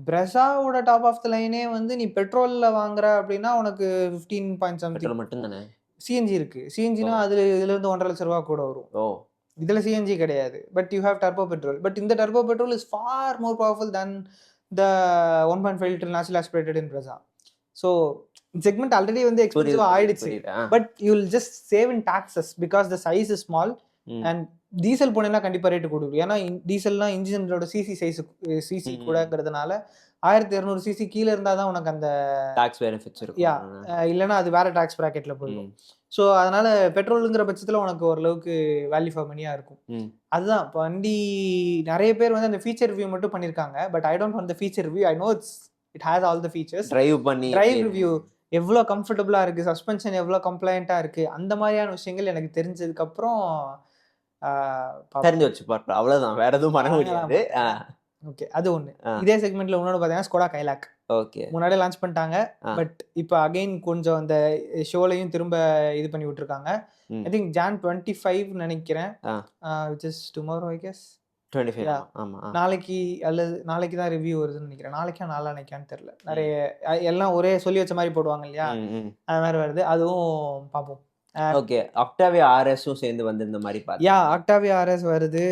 பிரசாவோட டாப் ஆஃப் த லைனே வந்து நீ பெட்ரோல்ல வாங்குற அப்படின்னா உனக்கு 15 point something மட்டும் தானே. சிஎன்ஜி இருக்கு. சிஎன்ஜினா இதுல இருந்து 1.5 லட்சம் ரூபாய் கூட வரும். இதுல சிஎன்ஜி கிடையாது. But you have turbo petrol. But இந்த turbo petrol is far more powerful than the 1.5 liter naturally aspirated in Brezza. So segment already வந்து எக்ஸ்பென்சிவ் ஆயிடுச்சு, but you will just save in taxes because the size is small. And diesel போனேன்னா கண்டிப்பா rate கொடுக்கும், ஏன்னா டீசல்னா இன்ஜினோட CC கூடங்கிறதுனால 1200 CC கீழே இருந்தால் தான் உனக்கு அந்த டாக்ஸ் பெனிஃபிட்ஸ் இருக்கும். இல்லைன்னா அது வேற டாக்ஸ் ப்ராக்கெட்ல போயிடும். ஸோ அதனால பெட்ரோலுங்கிற பட்சத்தில் உனக்கு ஓரளவுக்கு வேல்யூ ஃபார் மணியாக இருக்கும். அதுதான் இப்போ வண்டி நிறைய பேர் வந்து அந்த ஃபீச்சர் ரிவ்யூ மட்டும் பண்ணியிருக்காங்க, but I don't want the feature review. I know it has all the features. Drive review எவ்வளோ கம்ஃபர்டபுளாக இருக்குது, சஸ்பென்ஷன் எவ்வளோ கம்ப்ளைண்ட்டாக இருக்குது, அந்த மாதிரியான விஷயங்கள் எனக்கு தெரிஞ்சதுக்கப்புறம் தெரிஞ்சு வச்சு பார்ப்போம். அவ்வளோதான், வேற எதுவும் பண்ண முடியாது. ஓகே, அது ஒன்று. இதே செக்மெண்ட்ல இன்னொன்று பார்த்தீங்கன்னா ஸ்கோடா கைலாக். ஓகே, முன்னாடியே லான்ச் பண்ணிட்டாங்க, பட் இப்போ அகைன் கொஞ்சம் அந்த ஷோலையும் திரும்ப இது பண்ணி விட்டுருக்காங்க. ஐ திங்க் Jan 25 நினைக்கிறேன், which is tomorrow I guess. 25. ஆமா, நாளைக்கு அல்லது நாளைக்கு தான் ரிவ்யூ வருதுன்னு நினைக்கிறேன். நாளைக்கா நாளான்னைக்கான்னு தெரியல. நிறைய எல்லாம் ஒரே சொல்லி வச்ச மாதிரி போடுவாங்க இல்லையா, அது மாதிரி வருது. அதுவும் பார்ப்போம். ஓகே, ஆக்டாவியா ஆர்எஸும் சேர்ந்து வந்து இந்த மாதிரி பார்த்தா ஆக்டாவியா ஆர்எஸ் வருது.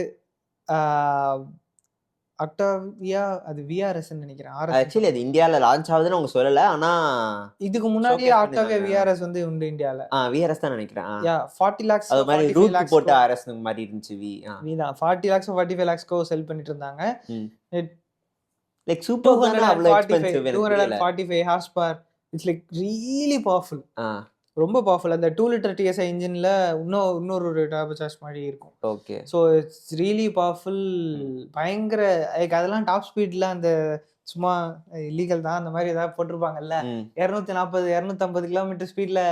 ஆக்டாவியா அது விஆர்எஸ்ன்னு நினைக்கிறேன். ஆக்சுவலி அது இந்தியால லான்ச் ஆகுதுன்னு அவங்க சொல்லல, ஆனா இதுக்கு முன்னாடியே ஆக்டாவியா விஆர்எஸ் வந்து உண்டு இந்தியால. விஆர்எஸ் தான் நினைக்கிறேன். 40 lakhs அது மாதிரி ரூட் போட்ட ஆர்எஸ் மாதிரி இருந்துச்சு. வி தான் 40 lakhs 45 lakhs செல் பண்ணிட்டு இருந்தாங்க. லைக் சூப்பர் தான, அவ்வளவு expensive. 245 horsepower, it's like really powerful. ரொம்ப பவர்ஃபுல். அந்த 2 liter TSI இன்ஜின்ல இன்னொரு டர்போ சார்ஜ் மாதிரி இருக்கும். Okay, so it's really powerful. பயங்கர லைக் அதெல்லாம் டாப் ஸ்பீட்ல அந்த சும்மா இல்லீகல் தான் அந்த மாதிரி ஏதாவது போட்டிருப்பாங்கல்ல, 240 250 கிலோமீட்டர் ஸ்பீட்ல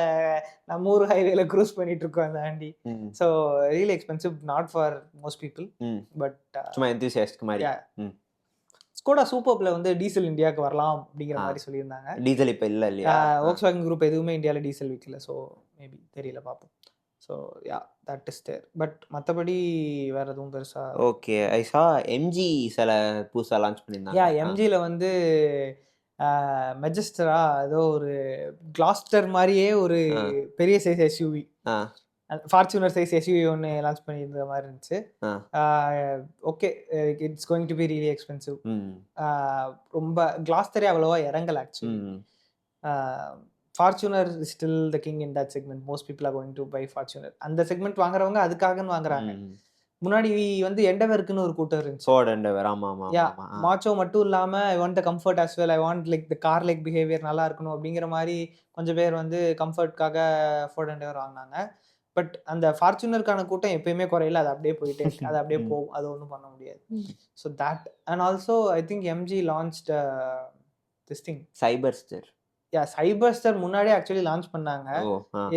நம்ம ஊர் ஹைவேல க்ரூஸ் பண்ணிட்டு இருக்கோம் அந்த வண்டி. So really expensive, not for most people, but சும்மா எந்தூசியாஸ்ட் மாதிரி. ஸ்கோடா சூப்பர்ல வந்து டீசல் இந்தியாவுக்கு வரலாம் அப்படிங்கிற மாதிரி சொல்லியிருந்தாங்க. டீசல் இப்போ இல்லை இல்லையா, Volkswagen குரூப் எதுவுமே இந்தியாவில் டீசல் விற்கல. ஸோ மேபி தெரியல, பார்ப்போம். So that is there, but மற்றபடி வேற எதுவும் பெருசா. ஓகே, ஐ சா எம்ஜி சில புதுசாக லான்ச் பண்ணியிருந்தாங்க. எம்ஜியில் வந்து மெஜஸ்டரா ஏதோ ஒரு கிளாஸ்டர் மாதிரியே ஒரு பெரிய size SUV, Fortuner size SUV ஒன்று லான்ச் பண்ணியிருந்த மாதிரி இருந்துச்சு. Okay, it's going to be really expensive. ரொம்ப கிளாஸ்டரே அவ்வளோவா இறங்கல actually. Fortuner still the king in that segment. Most people are going to buy Fortuner. அந்த செக்மெண்ட் வாங்குறவங்க அதுக்காகன்னு வாங்குறாங்க. முன்னாடி வந்து எண்டவருக்குன்னு ஒரு கூட்டம் இருந்துச்சு. மாச்சோ மட்டும் இல்லாம I want the comfort as well, I want like the car like behaviour நல்லா இருக்கணும் அப்படிங்கிற மாதிரி கொஞ்சம் பேர் வந்து கம்ஃபர்ட்காக ஃபோர்ட் எண்டவர் வாங்கினாங்க. பட் அந்த ஃபார்ச்சுனருக்கான கூட்டம் எப்பயுமே குறையில, அது அப்படியே போயிட்டே இருக்கு, அது அப்படியே போகும், அது ஒன்றும் பண்ண முடியாது. So that and also I think MG launched this thing Cyberster. Cyberster முன்னாடியே ஆக்சுவலி லான்ச் பண்ணாங்க.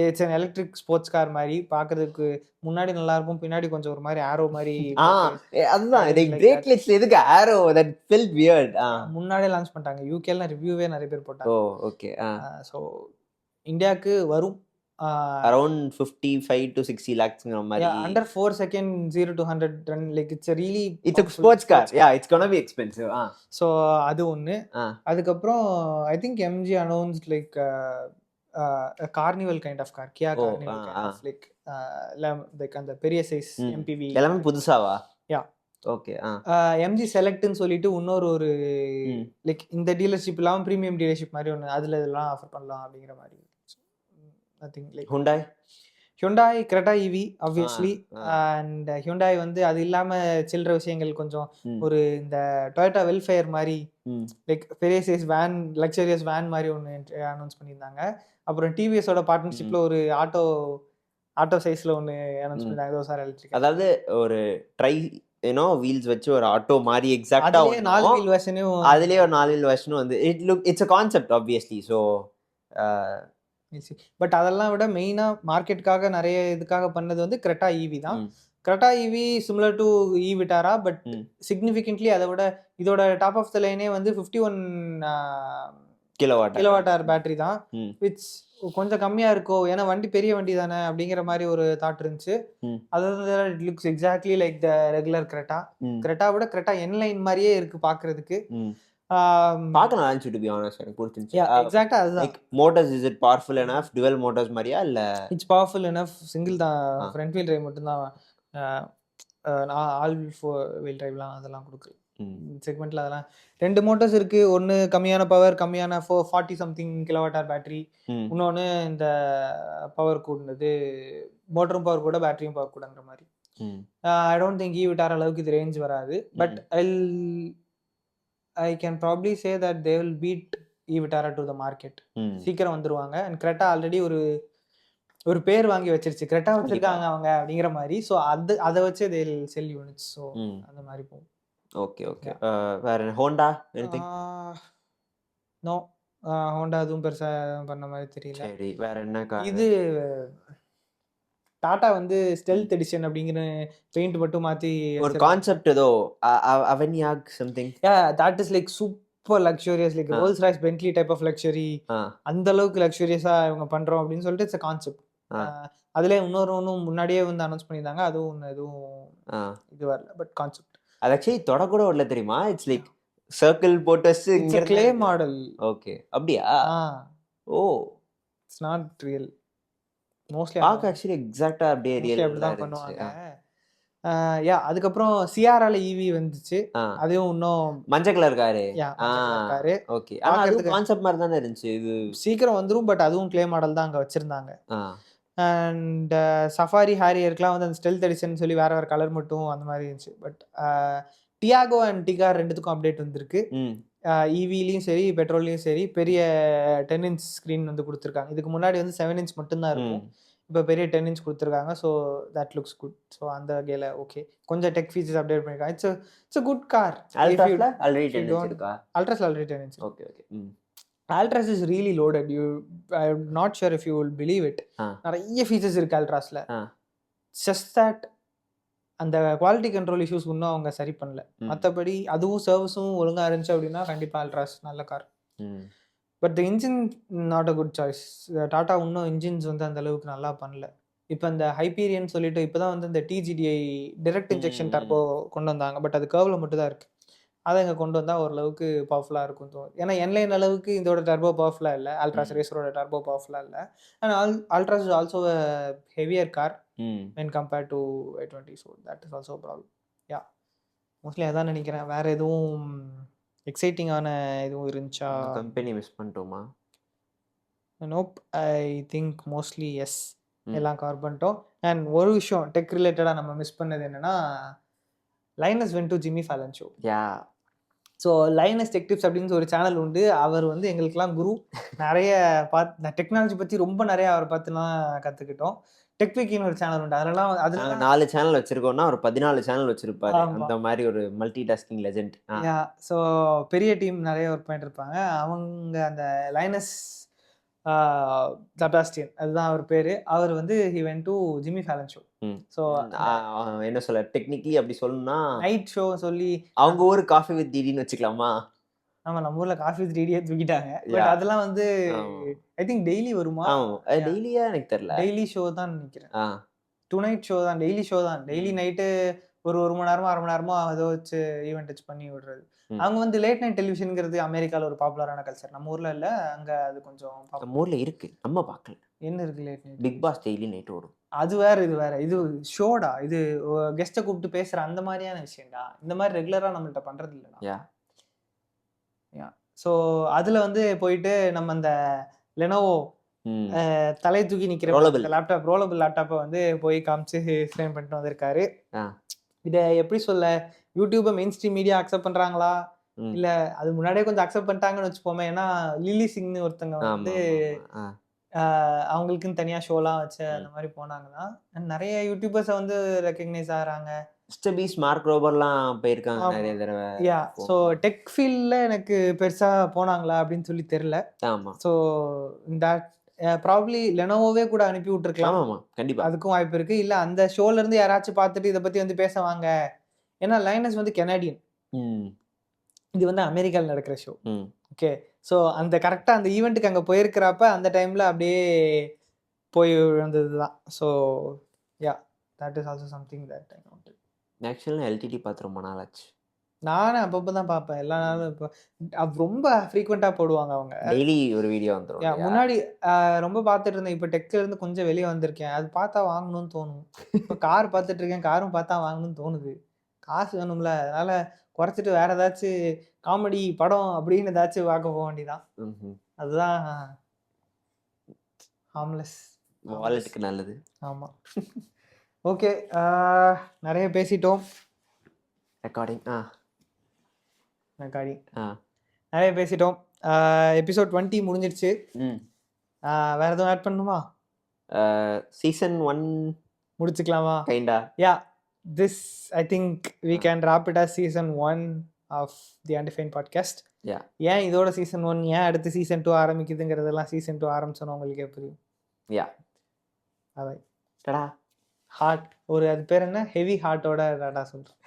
It's an electric sports car மாதிரி பார்க்கிறதுக்கு முன்னாடி நல்லா இருக்கும், பின்னாடி கொஞ்சம் ஒரு மாதிரி ஆரோ மாதிரி. அதுதான் பிரேக் லைட்ஸ்ல எதுக்கு ஆரோ, தட் ஃபெல்ட் வியர்ட். முன்னாடியே லான்ச் பண்ணிட்டாங்க. யூகேல ரிவ்யூவே நிறைய பேர் போட்டாங்க. ஓகே, ஸோ இந்தியாவுக்கு வரும் around 55 to 60 lakhsங்கிற மாதிரி. under 4 seconds 0 to 100 run, like it's a really it's a sports car. It's gonna be expensive. So அது ஒன்று. அதுக்கப்புறம் I think MG announced like a carnival kind of car, Kia Carnival kind of like அந்த பெரிய size MPV எல்லாமே புதுசாவா? Okay, MG செலக்ட்னு சொல்லிட்டு இன்னொரு like இந்த dealership இல்லாமல் ப்ரீமியம் டீலர்ஷிப் மாதிரி ஒன்று, அதில் இதெல்லாம் ஆஃபர் பண்ணலாம் அப்படிங்கிற மாதிரி. Nothing like Hyundai Creta EV obviously, and Hyundai வந்து அது இல்லாம சில்லற விஷயங்கள் கொஞ்சம் ஒரு இந்த Toyota Welfare மாதிரி லைக் பெரிய சைஸ் வேன், லக்ஸரியஸ் வேன் மாதிரி ஒன்று அனௌன்ஸ் பண்ணியிருந்தாங்க. அப்புறம் TVS ஓட பார்ட்னர்ஷிப்ல ஒரு ஆட்டோ சைஸ்ல ஒன்று அனௌன்ஸ் பண்ணிருந்தாங்க, தோசார் எலக்ட்ரிக். அதாவது ஒரு ட்ரை வீல்ஸ் வச்சு ஒரு ஆட்டோ மாதிரி எக்ஸாக்ட்டா 4 வீல் வெர்ஷனும், அதுலயே ஒரு 4 வீல் வெர்ஷனும் வந்து it's a concept obviously. So but அதெல்லாம் விட மெயினா மார்க்கெட்டுக்காக நிறைய இதுக்காக பண்ணது வந்து கிரெட்டா ஈவி தான். கிரெட்டா ஈவி சிமிலர் டு விட்டாரா, பட் சிக்னிஃபிகன்ட்லி அதை விட இதோட டாப் ஆஃப் த லைனே வந்து 51 கிலோவாட் ஹவர் பேட்டரி தான், விச் கொஞ்சம் கம்மியா இருக்கோ, ஏன்னா வண்டி பெரிய வண்டி தானே அப்படிங்கிற மாதிரி ஒரு தாட் இருந்துச்சு. அதாவது it looks exactly like the regular Creta விட கிரெட்டா என்லைன் மாதிரியே இருக்கு பாக்குறதுக்கு. பார்க்க நல்லா இருந்துச்சு, டு பி ஆனஸ்ட். எனக்கு பிடிச்சிருந்துச்சு. எக்ஸாக்ட்டா அதுதான். Motors is it powerful enough, dual motors மாதிரியா இல்ல? இட்ஸ் பவர்ஃபுல் எனஃப், சிங்கிள் தான், ஃப்ரண்ட் வீல் டிரைவ் மட்டும் தான், ஆல் வீல் வீல் டிரைவ்லாம் அதெல்லாம் கொடுக்குது. செக்மெண்ட்ல அதெல்லாம் 2 மோட்டர்ஸ் இருக்கு. ஒன்னு கம்மியான பவர், கம்மியான 40 சம்திங் கிலோவாட் ஹவர் பேட்டரி. இன்னொன்னு இந்த பவர் கூடனது மோட்டரும் பவர் கூட பேட்டரியும் பவர் கூடங்கிற மாதிரி. ஐ டோன்ட் திங்க் ஈவிட்டார் அளவுக்கு இது ரேஞ்ச் வராது. But I can probably say that they will beat e-Vitara to the market. சீக்கிரம் வந்துருவாங்க. அண்ட் கிரெட்டா ஆல்ரெடி ஒரு பேர் வாங்கி வச்சிருச்சு. கிரெட்டா வச்சிருக்காங்க அவங்க அப்படிங்கிற மாதிரி. ஸோ அதை வச்சு they will sell units. So அந்த மாதிரி போகும். Okay okay. வேற ஹோண்டா எனிதிங்? நோ, ஹோண்டா அதுவும் பெருசா பண்ண மாதிரி தெரியல. சரி, வேற என்ன கார்? இது டாடா வந்து ஸ்டெல்த் எடிஷன் அப்படிங்கிற பெயிண்ட் மட்டும் மாத்தி ஒரு கான்செப்ட் ஏதோ அவென்யாக் something. That is like super luxurious, like Rolls Royce Bentley type of luxury. அந்த அளவுக்கு லக்ஸூரியஸா இவங்க பண்றோம் அப்படின்னு சொல்லிட்டு இட்ஸ் கான்செப்ட். அதுல இன்னொன்னும் முன்னாடியே வந்து அனௌன்ஸ் பண்ணியிருந்தாங்க. அதுவும் எதுவும் இது வரல. பட் கான்செப்ட் அது ஆக்சுவலி தொட கூட வரல தெரியுமா? இட்ஸ் லைக் சர்க்கிள் போட்டு வச்சு it's a clay model. Okay, அப்படியா? Oh, it's not real. Mostly actually எக்ஸாக்ட்டா அப்படியே ரியல் அப்படிதான் பண்ணுவாங்க. அதுக்கப்புறம் சியாரால ஈவி வந்துச்சு. அதுவும் இன்னும் மஞ்சள் கலர் காரு. காரு. ஓகே, ஆனா அது கான்செப்ட் மாதிரி தானே இருந்துச்சு. இது சீக்கிரம் வந்துரும். பட் அதுவும் கிளே மாடல் தான் அங்க வச்சிருந்தாங்க. அண்ட் சஃபாரி ஹாரியர்க்குலாம் வந்து அந்த ஸ்டெல்த் எடிஷன் சொல்லி வேற கலர் மட்டும் அந்த மாதிரி இருந்துச்சு. பட் டியாகோ அண்ட் டிகார் ரெண்டுத்துக்கும் அப்டேட் வந்திருக்கு. ஈவிலையும் சரி பெட்ரோல்லையும் சரி பெரிய 10 இன்ச் ஸ்க்ரீன் வந்து கொடுத்துருக்காங்க. இதுக்கு முன்னாடி வந்து 7 இன்ச் மட்டும்தான் இருக்கும். இப்போ பெரிய 10 இன்ச் கொடுத்துருக்காங்க. So that looks good. So அந்த வகையில் ஓகே, கொஞ்சம் டெக் ஃபீச்சர்ஸ் அப்டேட் பண்ணிருக்காங்க. It's a good car. அல்ட்ராஸ்ல ஆல்ரெடி 10 இன்ச் இருக்கா? அல்ட்ராஸ்ல already 10 inch. Okay okay. Altroz is really loaded. I'm not sure if you will believe it. நிறைய features இருக்கு அல்ட்ராஸ்ல. just that அந்த குவாலிட்டி கண்ட்ரோல் இஷ்யூஸ் இன்னும் அவங்க சரி பண்ணல. மற்றபடி அதுவும் சர்வீஸும் ஒழுங்கா இருந்துச்சு அப்படின்னா கண்டிப்பா அல்ட்ராஸ் நல்ல car. But the engine not a good choice. Tata இன்னும் இன்ஜின்ஸ் வந்து அந்த அளவுக்கு நல்லா பண்ணல. இப்போ இந்த ஹைபீரியன் சொல்லிட்டு இப்போதான் வந்து இந்த டிஜிடிஐ டைரக்ட் இன்ஜெக்ஷன் டர்போ கொண்டு வந்தாங்க. பட் அது கர்வ்ல மட்டும் தான் இருக்கு. அதை இங்கே கொண்டு வந்தால் ஓரளவுக்கு பவர்ஃபுல்லாக இருக்கும் தோணுது. ஏன்னா என்லைன் அளவுக்கு இதோட டர்போ பவர்ஃபுல்லாக இல்லை. அல்ட்ராஸ் ரேசரோட டர்போ பவர்ஃபுல்லாக இல்லை. And Altroz is also a heavier car when compared to i20. So that is also problem. Mostly அதான் நினைக்கிறேன். வேற எதுவும் எக்ஸைட்டிங்கான எதுவும் இருந்துச்சா? கம்பெனி மிஸ் பண்ணிட்டோமா? Nope, I think mostly yes, எல்லாம் கவர் பண்ணிட்டோம். அண்ட் ஒரு விஷயம் டெக் ரிலேட்டடாக நம்ம மிஸ் பண்ணது என்னன்னா, Linus went to Jimmy Fallon show. So Linus Tech Tips அப்படின்னு ஒரு சேனல் உண்டு. அவர் வந்து எங்களுக்கெல்லாம் குரு. நிறைய டெக்னாலஜி பற்றி ரொம்ப நிறைய அவரை பார்த்துலாம் கற்றுக்கிட்டோம். டெக் வீக்கின்னு ஒரு சேனல் உண்டு. அதெல்லாம் 4 சேனல் வச்சிருக்கோம்னா ஒரு 14 சேனல் வச்சிருப்பாரு. அந்த மாதிரி ஒரு மல்டி டாஸ்கிங் லெஜெண்ட். ஸோ பெரிய டீம் நிறைய ஒர்க் பண்ணிட்டு இருப்பாங்க. அவங்க அந்த லைனஸ் செபாஸ்டியன் அதுதான் அவர் பேரு. அவர் வந்து he went to Jimmy Fallon show. So என்ன சொல்ல, டெக்னிக்கலி அப்படி சொல்லணும்னா நைட் ஷோ சொல்லி அவங்க ஊர் காஃபி வித் டிடின்னு வச்சுக்கலாமா? ஆமா, நம்ம ஊர்ல காஃபி வித் டிடியே தூக்கிட்டாங்க. பட் அதெல்லாம் வந்து ஐ திங்க் டெய்லி வருமா? டெய்லியா எனக்கு தெரியல. டெய்லி ஷோ தான் நினைக்கிறேன். டூ நைட் ஷோ தான், டெய்லி ஷோ தான். டெய்லி நைட்டு ஒரு 1 மணி நேரமோ 1/2 மணி நேரமோ அதை வச்சு ஈவெண்ட் வச்சு பண்ணி விடுறது. அவங்க வந்து லேட் நைட் டெலிவிஷன்ங்கிறது அமெரிக்கால ஒரு பாப்புலரான கல்ச்சர். நம்ம ஊர்ல இல்ல, அங்க அது கொஞ்சம் நம்ம ஊர்ல இருக்கு, நம்ம பார்க்கல. என்ன இருக்கு late night? Bigg Boss daily night ஓடும். அது வேற, இது வேற. இது ஷோடா, இது கெஸ்ட்டை கூப்பிட்டு பேசுற அந்த மாதிரியான விஷயம்டா. இந்த மாதிரி ரெகுலரா நம்மள்ட்ட பண்றது இல்லடா. ஸோ அதுல வந்து போயிட்டு நம்ம அந்த லெனோவோ தலை தூக்கி நிக்கிற லேப்டாப், ரோலபிள் லேப்டாப்பை வந்து போய் காமிச்சு எக்ஸ்பிளைன் பண்ணிட்டு வந்திருக்காரு. இதை எப்படி சொல்ல, யூடியூபை மெயின் ஸ்ட்ரீம் மீடியா அக்செப்ட் பண்றாங்களா இல்ல அது முன்னாடியே கொஞ்சம் அக்செப்ட் பண்ணிட்டாங்கன்னு வச்சுப்போமே. ஏன்னா லில்லி சிங்னு ஒருத்தங்க வந்து அவங்களுக்குன்னு தனியா ஷோலாம் வச்சு அந்த மாதிரி போனாங்கன்னா நிறைய யூடியூபர்ஸை வந்து ரெக்கக்னைஸ் ஆகிறாங்க. மார்க் ரோபர்லாம் போயிருக்காங்க நிறைய தடவை. ஸோ டெக் ஃபீல்ட்ல எனக்கு பெருசா போனாங்களா அப்படின்னு சொல்லி தெரியல. ஸோ இந்த ப்ராபப்லி லெனோவோவே கூட அனுப்பி விட்டுருக்கலாம். கண்டிப்பா அதுக்கும் வாய்ப்பு இருக்கு. இல்ல அந்த ஷோல இருந்து யாராச்சும் பார்த்துட்டு இதை பத்தி வந்து பேசுவாங்க. ஏன்னா லைனஸ் வந்து கெனடியன், இது வந்து அமெரிக்காவில் நடக்கிற ஷோ. ஓகே, ஸோ அந்த கரெக்டாக அந்த ஈவெண்ட்டுக்கு அங்கே போயிருக்கிறப்ப அந்த டைமில் அப்படியே போய் விழுந்தது தான். So that is also something that I noted. ஆக்சுவலாக எல்டிடி பார்த்து ரொம்ப நாள் ஆச்சு. நானே அப்பப்போ தான் பார்ப்பேன். எல்லா நாளும் இப்போ ரொம்ப ஃப்ரீக்வெண்ட்டாக போடுவாங்க அவங்க. டெய்லி ஒரு வீடியோ வந்துடும். முன்னாடி ரொம்ப பார்த்துட்டு இருந்தேன். இப்போ டெக்ல இருந்து கொஞ்சம் வெளியே வந்திருக்கேன். அது பார்த்தா வாங்கணும்னு தோணும். இப்போ கார் பார்த்துட்டு இருக்கேன், காரும் பார்த்தா வாங்கணும்னு தோணுது. காசு வேணும்ல, அதனால குறைச்சிட்டு வேற ஏதாச்சும் காமெடி படம் அப்படின்னு ஏதாச்சும் பார்க்க போக வேண்டியதான். அதுதான் ஹார்ம்லெஸ். வாலெட்டுக்கு நல்லது. ஆமா. ஓகே, நிறைய பேசிட்டோம். ரெக்கார்டிங் நிறைய பேசிட்டோம். எபிசோட் 20 முடிஞ்சிருச்சு. வேற எதுவும் ஆட் பண்ணணுமா? சீசன் 1 முடிச்சுக்கலாமா? Kinda. Yeah, this I think we can wrap it as season 1 of the Undefined podcast. ஏன் இதோட சீசன் 1, ஏன் அடுத்து சீசன் 2 ஆரம்பிக்குதுங்கிறதெல்லாம் சீசன் 2 ஆரம்பிச்சோன்னா உங்களுக்கே புரியும். அவை டடா ஹார்ட் ஒரு அது பேர் என்ன, ஹெவி ஹார்ட்டோட டாடா சொல்றேன்.